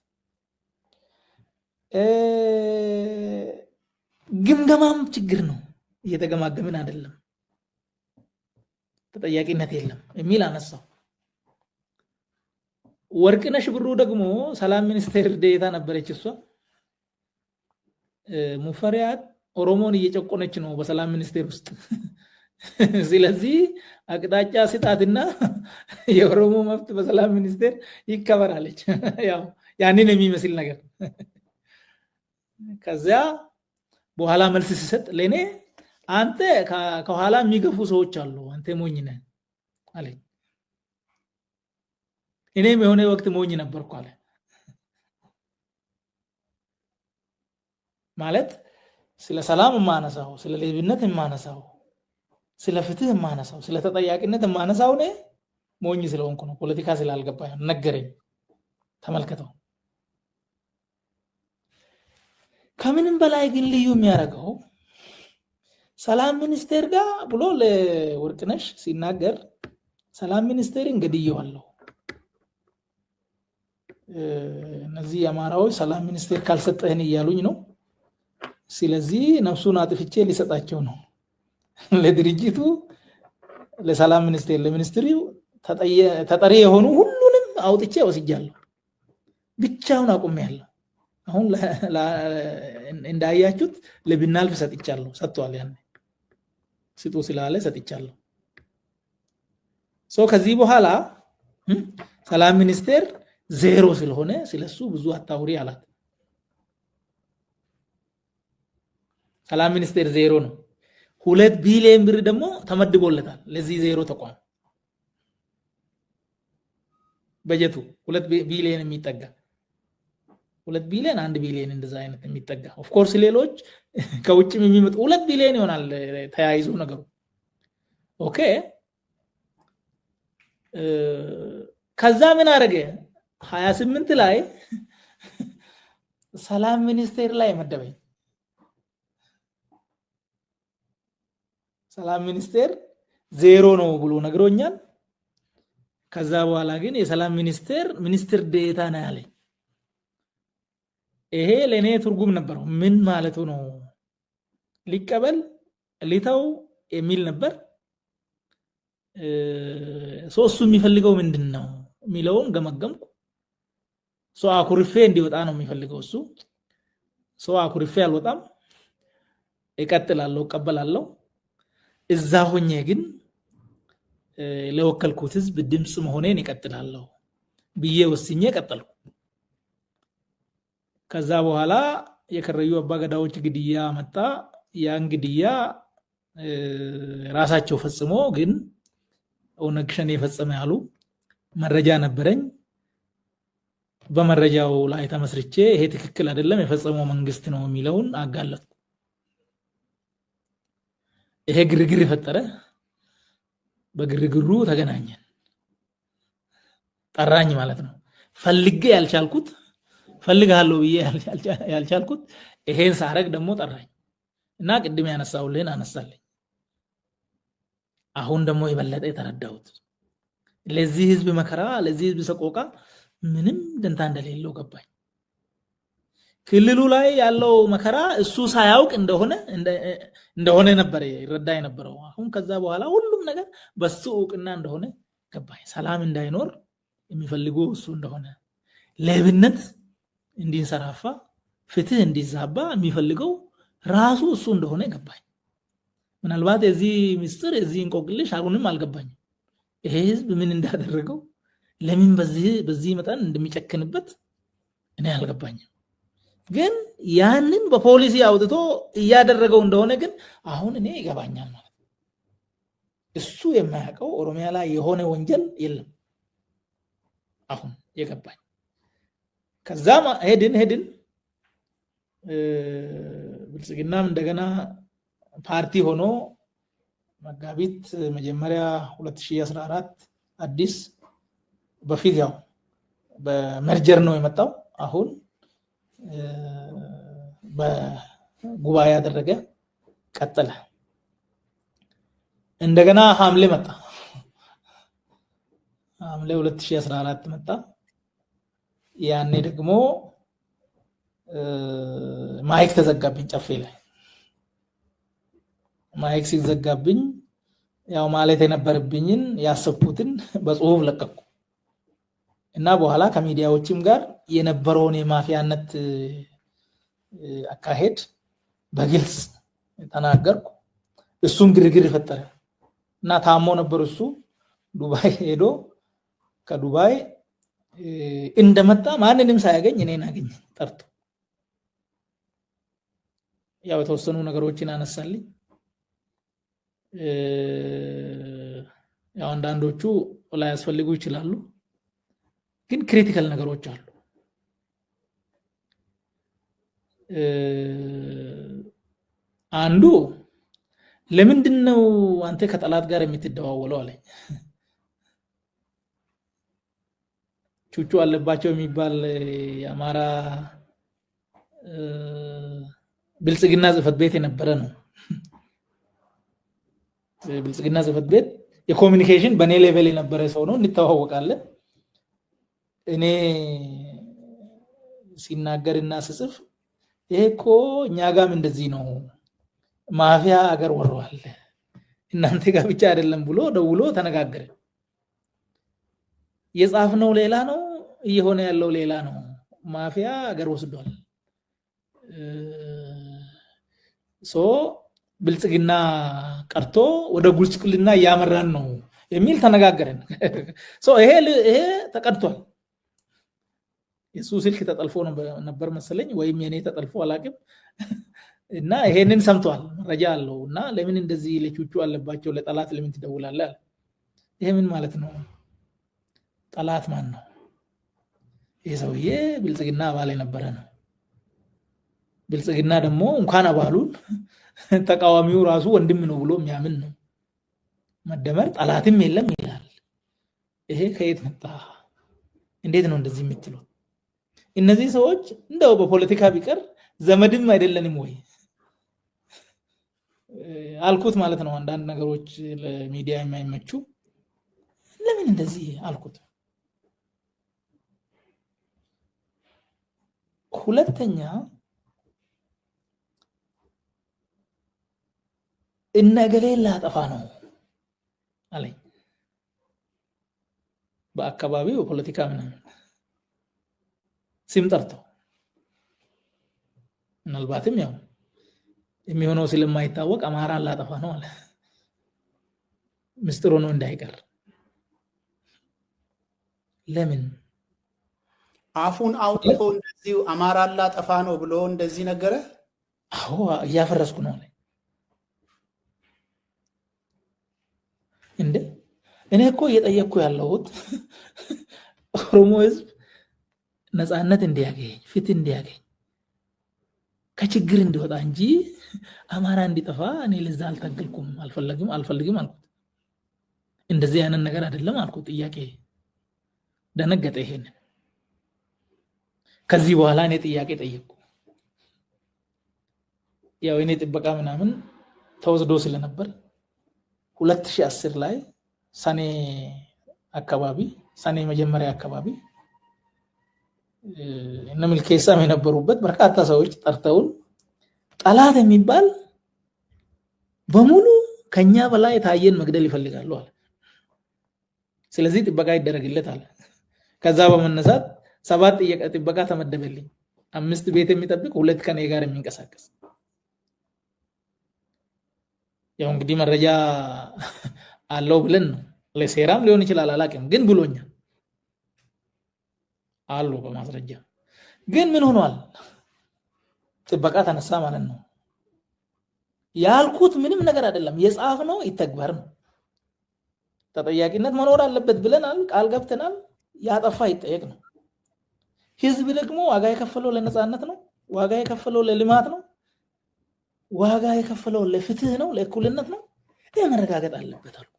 ግምገማም ችግር ነው፣ እየተገማገምን አይደለም፣ ተጠያቂነት የለም የሚል አነሳው። ወርቅነሽ ብሩ ደግሞ ሰላም ሚኒስቴር ዴታ ነበረች። እሷ ሙፈሪያት ኦሮሞን እየጨቆነች ነው በሰላም ሚኒስቴር ውስጥ ስለዚህ አቅጣጫ ስጣትና የኦሮሞ መብት በሰላም ሚኒስቴር ይከበራለች። ያው ያንን የሚመስል ነገር ከዚያ በኋላ መልስ ሲሰጥ ለኔ አንተ ከኋላ የሚገፉ ሰዎች አሉ፣ አንተ ሞኝ ነህ አለኝ። እኔም የሆነ ወቅት ሞኝ ነበርኩ አለ። ማለት ስለ ሰላም የማነሳው፣ ስለ ሌብነት የማነሳው፣ ስለ ፍትህ የማነሳው፣ ስለ ተጠያቂነት የማነሳው እኔ ሞኝ ስለሆንኩ ነው፣ ፖለቲካ ስላልገባኝ ነገረኝ። ተመልከተው። ከምንም በላይ ግን ልዩ የሚያደርገው ሰላም ሚኒስቴር ጋር ብሎ ለወርቅነሽ ሲናገር ሰላም ሚኒስቴርን ገድየዋለሁ፣ እነዚህ የአማራዎች ሰላም ሚኒስቴር ካልሰጠህን እያሉኝ ነው፣ ስለዚህ ነፍሱን አጥፍቼ ሊሰጣቸው ነው፣ ለድርጅቱ ለሰላም ሚኒስቴር ለሚኒስትሪው ተጠሪ የሆኑ ሁሉንም አውጥቼ ወስጃለሁ፣ ብቻውን አቁሜያለሁ። አሁን እንዳያችሁት ለብናልፍ ሰጥቻለሁ፣ ሰጥቷል። ያን ስጡ ስላለ ሰጥቻለሁ። ከዚህ በኋላ ሰላም ሚኒስቴር ዜሮ ስለሆነ ስለሱ ብዙ አታውሪ አላት። ሰላም ሚኒስቴር ዜሮ ነው። 2 ቢሊዮን ብር ደግሞ ተመድቦለታል ለዚህ ዜሮ ተቋም። በጀቱ 2 ቢሊዮን የሚጠጋ 2 ቢሊዮን 1 ቢሊዮን እንደዛ አይነት የሚጠጋ ኦፍ ኮርስ ሌሎች ከውጭም የሚመጡ 2 ቢሊዮን ይሆናል ተያይዞ ነገሩ። ኦኬ ከዛ ምን አረገ? 28 ላይ ሰላም ሚኒስቴር ላይ መደበኝ። ሰላም ሚኒስቴር ዜሮ ነው ብሎ ነግሮኛል። ከዛ በኋላ ግን የሰላም ሚኒስትር ዴታ ነው ያለኝ። ይሄ ለኔ ትርጉም ነበረው። ምን ማለቱ ነው? ሊቀበል ሊተው የሚል ነበር። እሱ የሚፈልገው ምንድነው የሚለውን ገመገምኩ። አኩርፌ እንዲወጣ ነው የሚፈልገው እሱ። አኩርፌ አልወጣም፣ እቀጥላለሁ፣ እቀበላለሁ። እዛ ሆኜ ግን ለወከልኩት ህዝብ ድምጽ መሆኔን እቀጥላለሁ ብዬ ወስኜ ቀጠልኩ። ከዛ በኋላ የከረዩ አባገዳዎች ግድያ መጣ። ያን ግድያ ራሳቸው ፈጽሞ ግን ኦነግ ሸኔ የፈጸመ ያሉ መረጃ ነበረኝ። በመረጃው ላይ ተመስርቼ ይሄ ትክክል አይደለም የፈጸመው መንግስት ነው የሚለውን አጋለጥኩ። ይሄ ግርግር ፈጠረ። በግርግሩ ተገናኘን። ጠራኝ ማለት ነው። ፈልጌ ያልቻልኩት ፈልጋለሁ ብዬ ያልቻልኩት ይሄን ሳረግ ደግሞ ጠራኝ እና ቅድም ያነሳውልህን አነሳለኝ። አሁን ደግሞ የበለጠ የተረዳሁት ለዚህ ህዝብ መከራ፣ ለዚህ ህዝብ ሰቆቃ ምንም ደንታ እንደሌለው ገባኝ። ክልሉ ላይ ያለው መከራ እሱ ሳያውቅ እንደሆነ ነበር ይረዳ የነበረው። አሁን ከዛ በኋላ ሁሉም ነገር በሱ እውቅና እንደሆነ ገባኝ። ሰላም እንዳይኖር የሚፈልገው እሱ እንደሆነ፣ ሌብነት እንዲንሰራፋ ፍትህ እንዲዛባ የሚፈልገው ራሱ እሱ እንደሆነ ገባኝ። ምናልባት የዚህ ምስጢር የዚህ እንቆቅልሽ አሁንም አልገባኝም። ይሄ ህዝብ ምን እንዳደረገው ለምን በዚህ መጠን እንደሚጨክንበት እኔ አልገባኝም። ግን ያንን በፖሊሲ አውጥቶ እያደረገው እንደሆነ ግን አሁን እኔ ይገባኛል ማለት ነው። እሱ የማያውቀው ኦሮሚያ ላይ የሆነ ወንጀል የለም አሁን የገባኝ። ከዛም ሄድን ብልጽግናም እንደገና ፓርቲ ሆኖ መጋቢት መጀመሪያ 2014 አዲስ በፊት ያው በመርጀር ነው የመጣው። አሁን በጉባኤ ያደረገ ቀጠለ። እንደገና ሐምሌ መጣ። ሐምሌ 2014 መጣ። ያኔ ደግሞ ማይክ ተዘጋብኝ ጨፌ ላይ። ማይክ ሲዘጋብኝ ያው ማለት የነበረብኝን ያሰብኩትን በጽሁፍ ለቀቁ እና በኋላ ከሚዲያዎችም ጋር የነበረውን የማፊያነት አካሄድ በግልጽ ተናገርኩ። እሱም ግርግር ፈጠረ እና ታሞ ነበር። እሱ ዱባይ ሄዶ ከዱባይ እንደመጣ ማንንም ሳያገኝ እኔን አገኘ ጠርቶ ያው የተወሰኑ ነገሮችን አነሳልኝ። ያው አንዳንዶቹ ላይ ያስፈልጉ ይችላሉ፣ ግን ክሪቲካል ነገሮች አሉ። አንዱ ለምንድነው አንተ ከጠላት ጋር የምትደዋወለው አለኝ። ቹቹ አለባቸው የሚባል የአማራ ብልጽግና ጽህፈት ቤት የነበረ ነው። ብልጽግና ጽህፈት ቤት የኮሚኒኬሽን በኔ ሌቨል የነበረ ሰው ነው፣ እንተዋወቃለን። እኔ ሲናገርና ስጽፍ ይሄ እኮ እኛ ጋም እንደዚህ ነው፣ ማፊያ አገር ወሯል፣ እናንተ ጋር ብቻ አይደለም ብሎ ደውሎ ተነጋገረ። የጻፍነው ሌላ ነው፣ እየሆነ ያለው ሌላ ነው። ማፊያ አገር ወስዷል። ብልጽግና ቀርቶ ወደ ጉስቁልና እያመራን ነው የሚል ተነጋገረን። ይሄ ተቀድቷል። የሱ ስልክ ተጠልፎ ነበር መሰለኝ፣ ወይም የኔ ተጠልፎ አላቅም። እና ይሄንን ሰምቷል፣ መረጃ አለው። እና ለምን እንደዚህ ለቹቹ አለባቸው ለጠላት ለምን ትደውላለህ? ይሄ ምን ማለት ነው? ጠላት ማን ነው? ይሄ ሰውዬ ብልጽግና አባል የነበረ ነው። ብልጽግና ደግሞ እንኳን አባሉን ተቃዋሚው ራሱ ወንድም ነው ብሎ የሚያምን ነው። መደመር ጠላትም የለም ይላል። ይሄ ከየት መጣ? እንዴት ነው እንደዚህ የምትለው? እነዚህ ሰዎች እንደው በፖለቲካ ቢቀር ዘመድም አይደለንም ወይ አልኩት ማለት ነው። አንዳንድ ነገሮች ለሚዲያ የማይመቹ ለምን እንደዚህ አልኩት። ሁለተኛ እነገሌን ላጠፋ ነው አለኝ። በአካባቢው ፖለቲካ ምናምን ስም ጠርተው ምናልባትም ያው የሚሆነው ስለማይታወቅ አማራን ላጠፋ ነው አለ። ምስጢር ሆኖ እንዳይቀር ለምን አፉን አውጥቶ እንደዚህ አማራን ላጠፋ ነው ብሎ እንደዚህ ነገረ? አዎ እያፈረስኩ ነው አለ። እንዴ እኔ እኮ እየጠየቅኩ ያለሁት ኦሮሞ ህዝብ ነፃነት እንዲያገኝ፣ ፍትህ እንዲያገኝ፣ ከችግር እንዲወጣ እንጂ አማራ እንዲጠፋ እኔ ለዛ አልታገልኩም፣ አልፈልግም አልኩት። እንደዚህ አይነት ነገር አይደለም አልኩት። ጥያቄ ደነገጠ። ይሄን ከዚህ በኋላ እኔ ጥያቄ ጠየቅኩ። ያው እኔ ጥበቃ ምናምን ተወስዶ ስለነበር 2010 ላይ ሰኔ አካባቢ ሰኔ መጀመሪያ አካባቢ እነ ሚልኬሳም የነበሩበት በርካታ ሰዎች ጠርተውን ጠላት የሚባል በሙሉ ከኛ በላይ ታየን መግደል ይፈልጋሉ አለ። ስለዚህ ጥበቃ ይደረግለት አለ። ከዛ በመነሳት 7 ጥበቃ ተመደበልኝ። 5 ቤት የሚጠብቅ 2 ከኔ ጋር የሚንቀሳቀስ ያው እንግዲህ መረጃ አለው ብለን ነው ለሴራም ሊሆን ይችላል አላውቅም ግን ብሎኛል አሉ በማስረጃ ግን ምን ሆኗል ጥበቃ ተነሳ ማለት ነው ያልኩት ምንም ነገር አይደለም የጻፍነው ይተግበር ነው ተጠያቂነት መኖር አለበት ብለናል ቃል ገብተናል ያጠፋ ይጠየቅ ነው ህዝብ ደግሞ ዋጋ የከፈለው ለነጻነት ነው ዋጋ የከፈለው ለልማት ነው ዋጋ የከፈለው ለፍትህ ነው ለእኩልነት ነው ይሄ መረጋገጥ አለበት አልኩ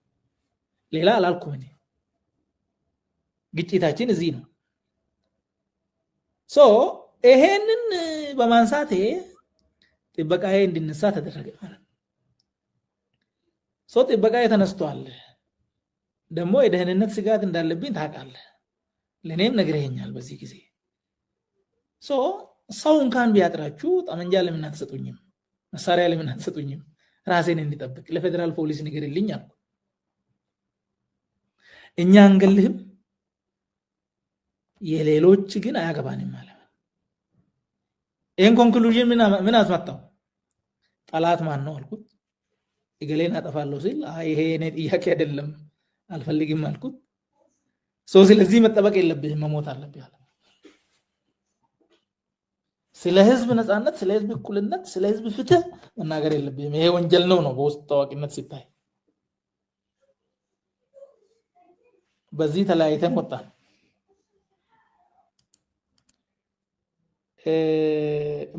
ሌላ አላልኩም እኔ ግጭታችን እዚህ ነው ሶ ይሄንን በማንሳቴ ጥበቃዬ እንድንሳ ተደረገ ማለት ሶ ጥበቃዬ ተነስቷል ደግሞ የደህንነት ስጋት እንዳለብኝ ታውቃለህ ለኔም ነግረኸኛል በዚህ ጊዜ ሶ ሰው እንኳን ቢያጥራችሁ ጠመንጃ ለምን አትሰጡኝም መሳሪያ ለምን አትሰጡኝም ራሴን እንዲጠብቅ ለፌደራል ፖሊስ ንገርልኝ አልኩ እኛ አንገልህም የሌሎች ግን አያገባንም ማለት ይሄን ኮንክሉዥን ምን አስመጣው ጠላት ማን ነው አልኩት እገሌን አጠፋለሁ ሲል ይሄ እኔ ጥያቄ አይደለም አልፈልግም አልኩት ሶ ስለዚህ መጠበቅ የለብህም መሞት አለብህ አለ ስለ ህዝብ ነጻነት ስለ ህዝብ እኩልነት ስለ ህዝብ ፍትህ መናገር የለብህም ይሄ ወንጀል ነው በውስጥ ታዋቂነት ሲታይ በዚህ ተለያይተን ወጣን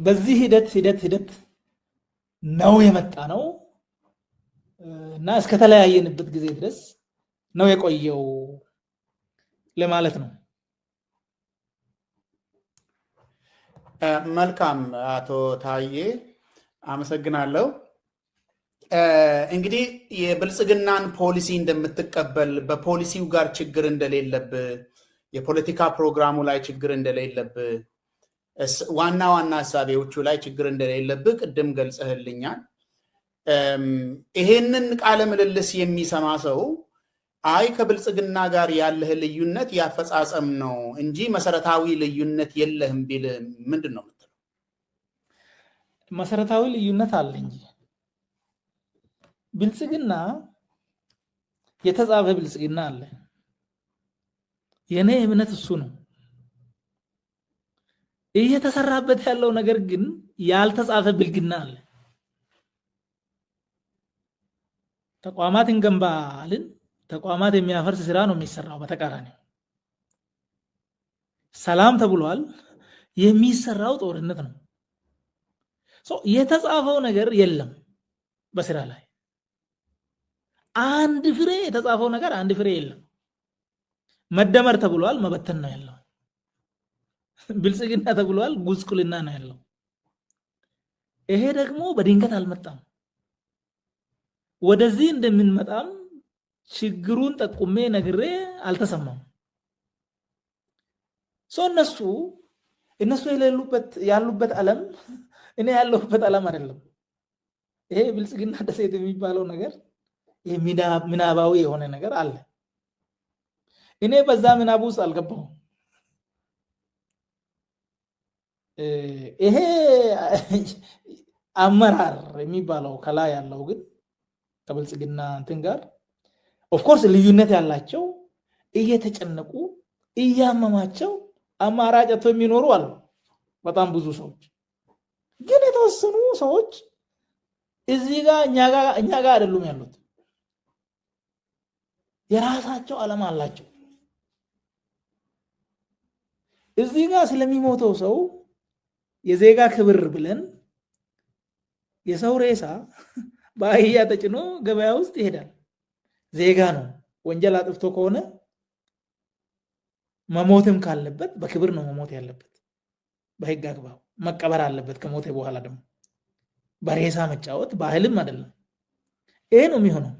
በዚህ ሂደት ነው የመጣ ነው እና እስከ ተለያየንበት ጊዜ ድረስ ነው የቆየው ለማለት ነው መልካም አቶ ታዬ አመሰግናለሁ እንግዲህ የብልጽግናን ፖሊሲ እንደምትቀበል በፖሊሲው ጋር ችግር እንደሌለብህ የፖለቲካ ፕሮግራሙ ላይ ችግር እንደሌለብህ ዋና ሐሳቤዎቹ ላይ ችግር እንደሌለብህ ቅድም ገልጸህልኛል ይሄንን ቃለ ምልልስ የሚሰማ ሰው አይ ከብልጽግና ጋር ያለህ ልዩነት ያፈጻጸም ነው እንጂ መሰረታዊ ልዩነት የለህም ቢል ምንድነው የምትለው መሰረታዊ ልዩነት አለ እንጂ ብልጽግና የተጻፈ ብልጽግና አለ የኔ እምነት እሱ ነው እየተሰራበት ያለው ነገር ግን ያልተጻፈ ብልግና አለ ተቋማትን ገንባልን ተቋማት የሚያፈርስ ስራ ነው የሚሰራው በተቃራኒ ሰላም ተብሏል የሚሰራው ጦርነት ነው የተጻፈው ነገር የለም በስራ ላይ አንድ ፍሬ የተጻፈው ነገር አንድ ፍሬ የለም መደመር ተብሏል መበተን ነው ያለው ብልጽግና ተብሏል ጉስቁልና ነው ያለው ይሄ ደግሞ በድንገት አልመጣም ወደዚህ እንደምንመጣም ችግሩን ጠቁሜ ነግሬ አልተሰማም እነሱ ያሉበት ዓለም እኔ ያለሁበት ዓለም አይደለም ይሄ ብልጽግና ደሴት የሚባለው ነገር ይሄ ምናባዊ የሆነ ነገር አለ እኔ በዛ ምናብ ውስጥ አልገባሁም ይሄ አመራር የሚባለው ከላይ ያለው ግን ከብልጽግና እንትን ጋር ኦፍ ኮርስ ልዩነት ያላቸው እየተጨነቁ እያመማቸው አማራጭ የሚኖሩ አሉ በጣም ብዙ ሰዎች ግን የተወሰኑ ሰዎች እዚህ ጋር እኛ ጋር አይደሉም ያሉት የራሳቸው ዓለም አላቸው እዚህ ጋር ስለሚሞተው ሰው የዜጋ ክብር ብለን የሰው ሬሳ በአህያ ተጭኖ ገበያ ውስጥ ይሄዳል ዜጋ ነው ወንጀል አጥፍቶ ከሆነ መሞትም ካለበት በክብር ነው መሞት ያለበት በህግ አግባብ መቀበር አለበት ከሞተ በኋላ ደግሞ በሬሳ መጫወት ባህልም አይደለም ይሄ ነው የሚሆነው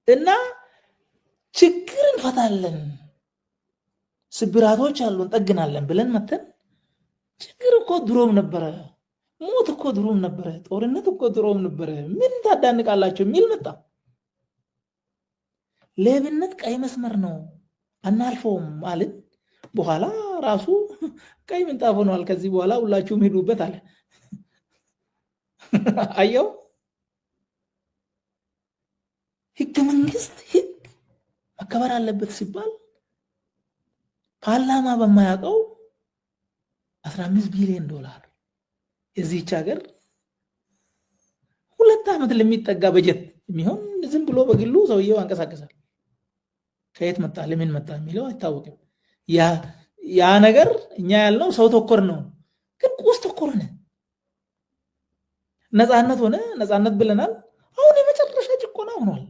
እና ችግር እንፈታለን ስብራቶች አሉን ጠግናለን ብለን መተን ችግር እኮ ድሮም ነበረ ሞት እኮ ድሮም ነበረ ጦርነት እኮ ድሮም ነበረ ምን ታዳንቃላችሁ የሚል መጣ ሌብነት ቀይ መስመር ነው አናልፈውም ማለት በኋላ ራሱ ቀይ ምንጣፍ ሆኗል። ከዚህ በኋላ ሁላችሁም ሄዱበት አለ። አየው ህገ መንግስት ህግ መከበር አለበት ሲባል ፓርላማ በማያውቀው 15 ቢሊዮን ዶላር የዚህች ሀገር 2 ዓመት ለሚጠጋ በጀት የሚሆን ዝም ብሎ በግሉ ሰውየው አንቀሳቀሳል። ከየት መጣ ለምን መጣ የሚለው አይታወቅም። ያ ነገር እኛ ያልነው ሰው ተኮር ነው፣ ግን ቁስ ተኮር ነው። ነፃነት ሆነ ነፃነት ብለናል። አሁን የመጨረሻ ጭቆና ሆኗል።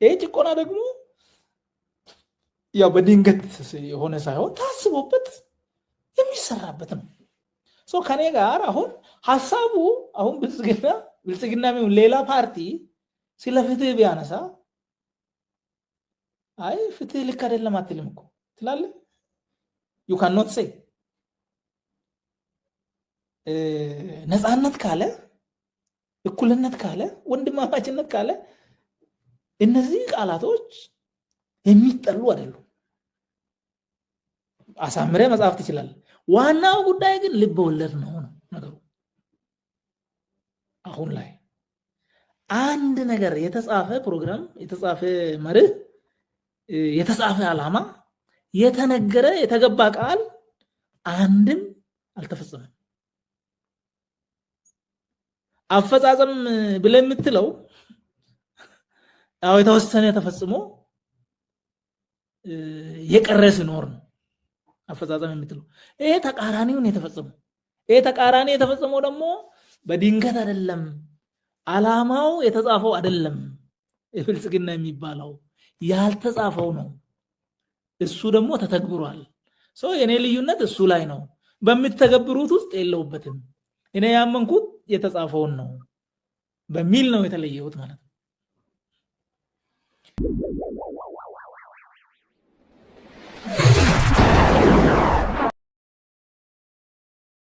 ይሄ ጭቆና ደግሞ ያው በድንገት የሆነ ሳይሆን ታስቦበት የሚሰራበት ነው። ሶ ከኔ ጋር አሁን ሐሳቡ አሁን ብልጽግና ሌላ ፓርቲ ስለ ፍትህ ቢያነሳ አይ ፍትህ ልክ አይደለም አትልም እኮ ትላለህ። you cannot say ነፃነት ካለ እኩልነት ካለ ወንድማማችነት ካለ እነዚህ ቃላቶች የሚጠሉ አይደሉም። አሳምረ መጻፍ ትችላለህ። ዋናው ጉዳይ ግን ልብ ወለድ ነው ነገሩ። አሁን ላይ አንድ ነገር የተጻፈ ፕሮግራም፣ የተጻፈ መርህ፣ የተጻፈ ዓላማ፣ የተነገረ የተገባ ቃል አንድም አልተፈጸመም። አፈጻጸም ብለህ የምትለው ያው የተወሰነ ተፈጽሞ የቀረ ሲኖር ነው አፈጻጸም የምትለው። ይሄ ተቃራኒውን የተፈጸመው ደግሞ በድንገት አይደለም፣ ዓላማው የተጻፈው አይደለም። ብልጽግና የሚባለው ያልተጻፈው ነው። እሱ ደግሞ ተተግብሯል። የኔ ልዩነት እሱ ላይ ነው። በምትተገብሩት ውስጥ የለውበትም። እኔ ያመንኩት የተጻፈውን ነው በሚል ነው የተለየሁት ማለት ነው።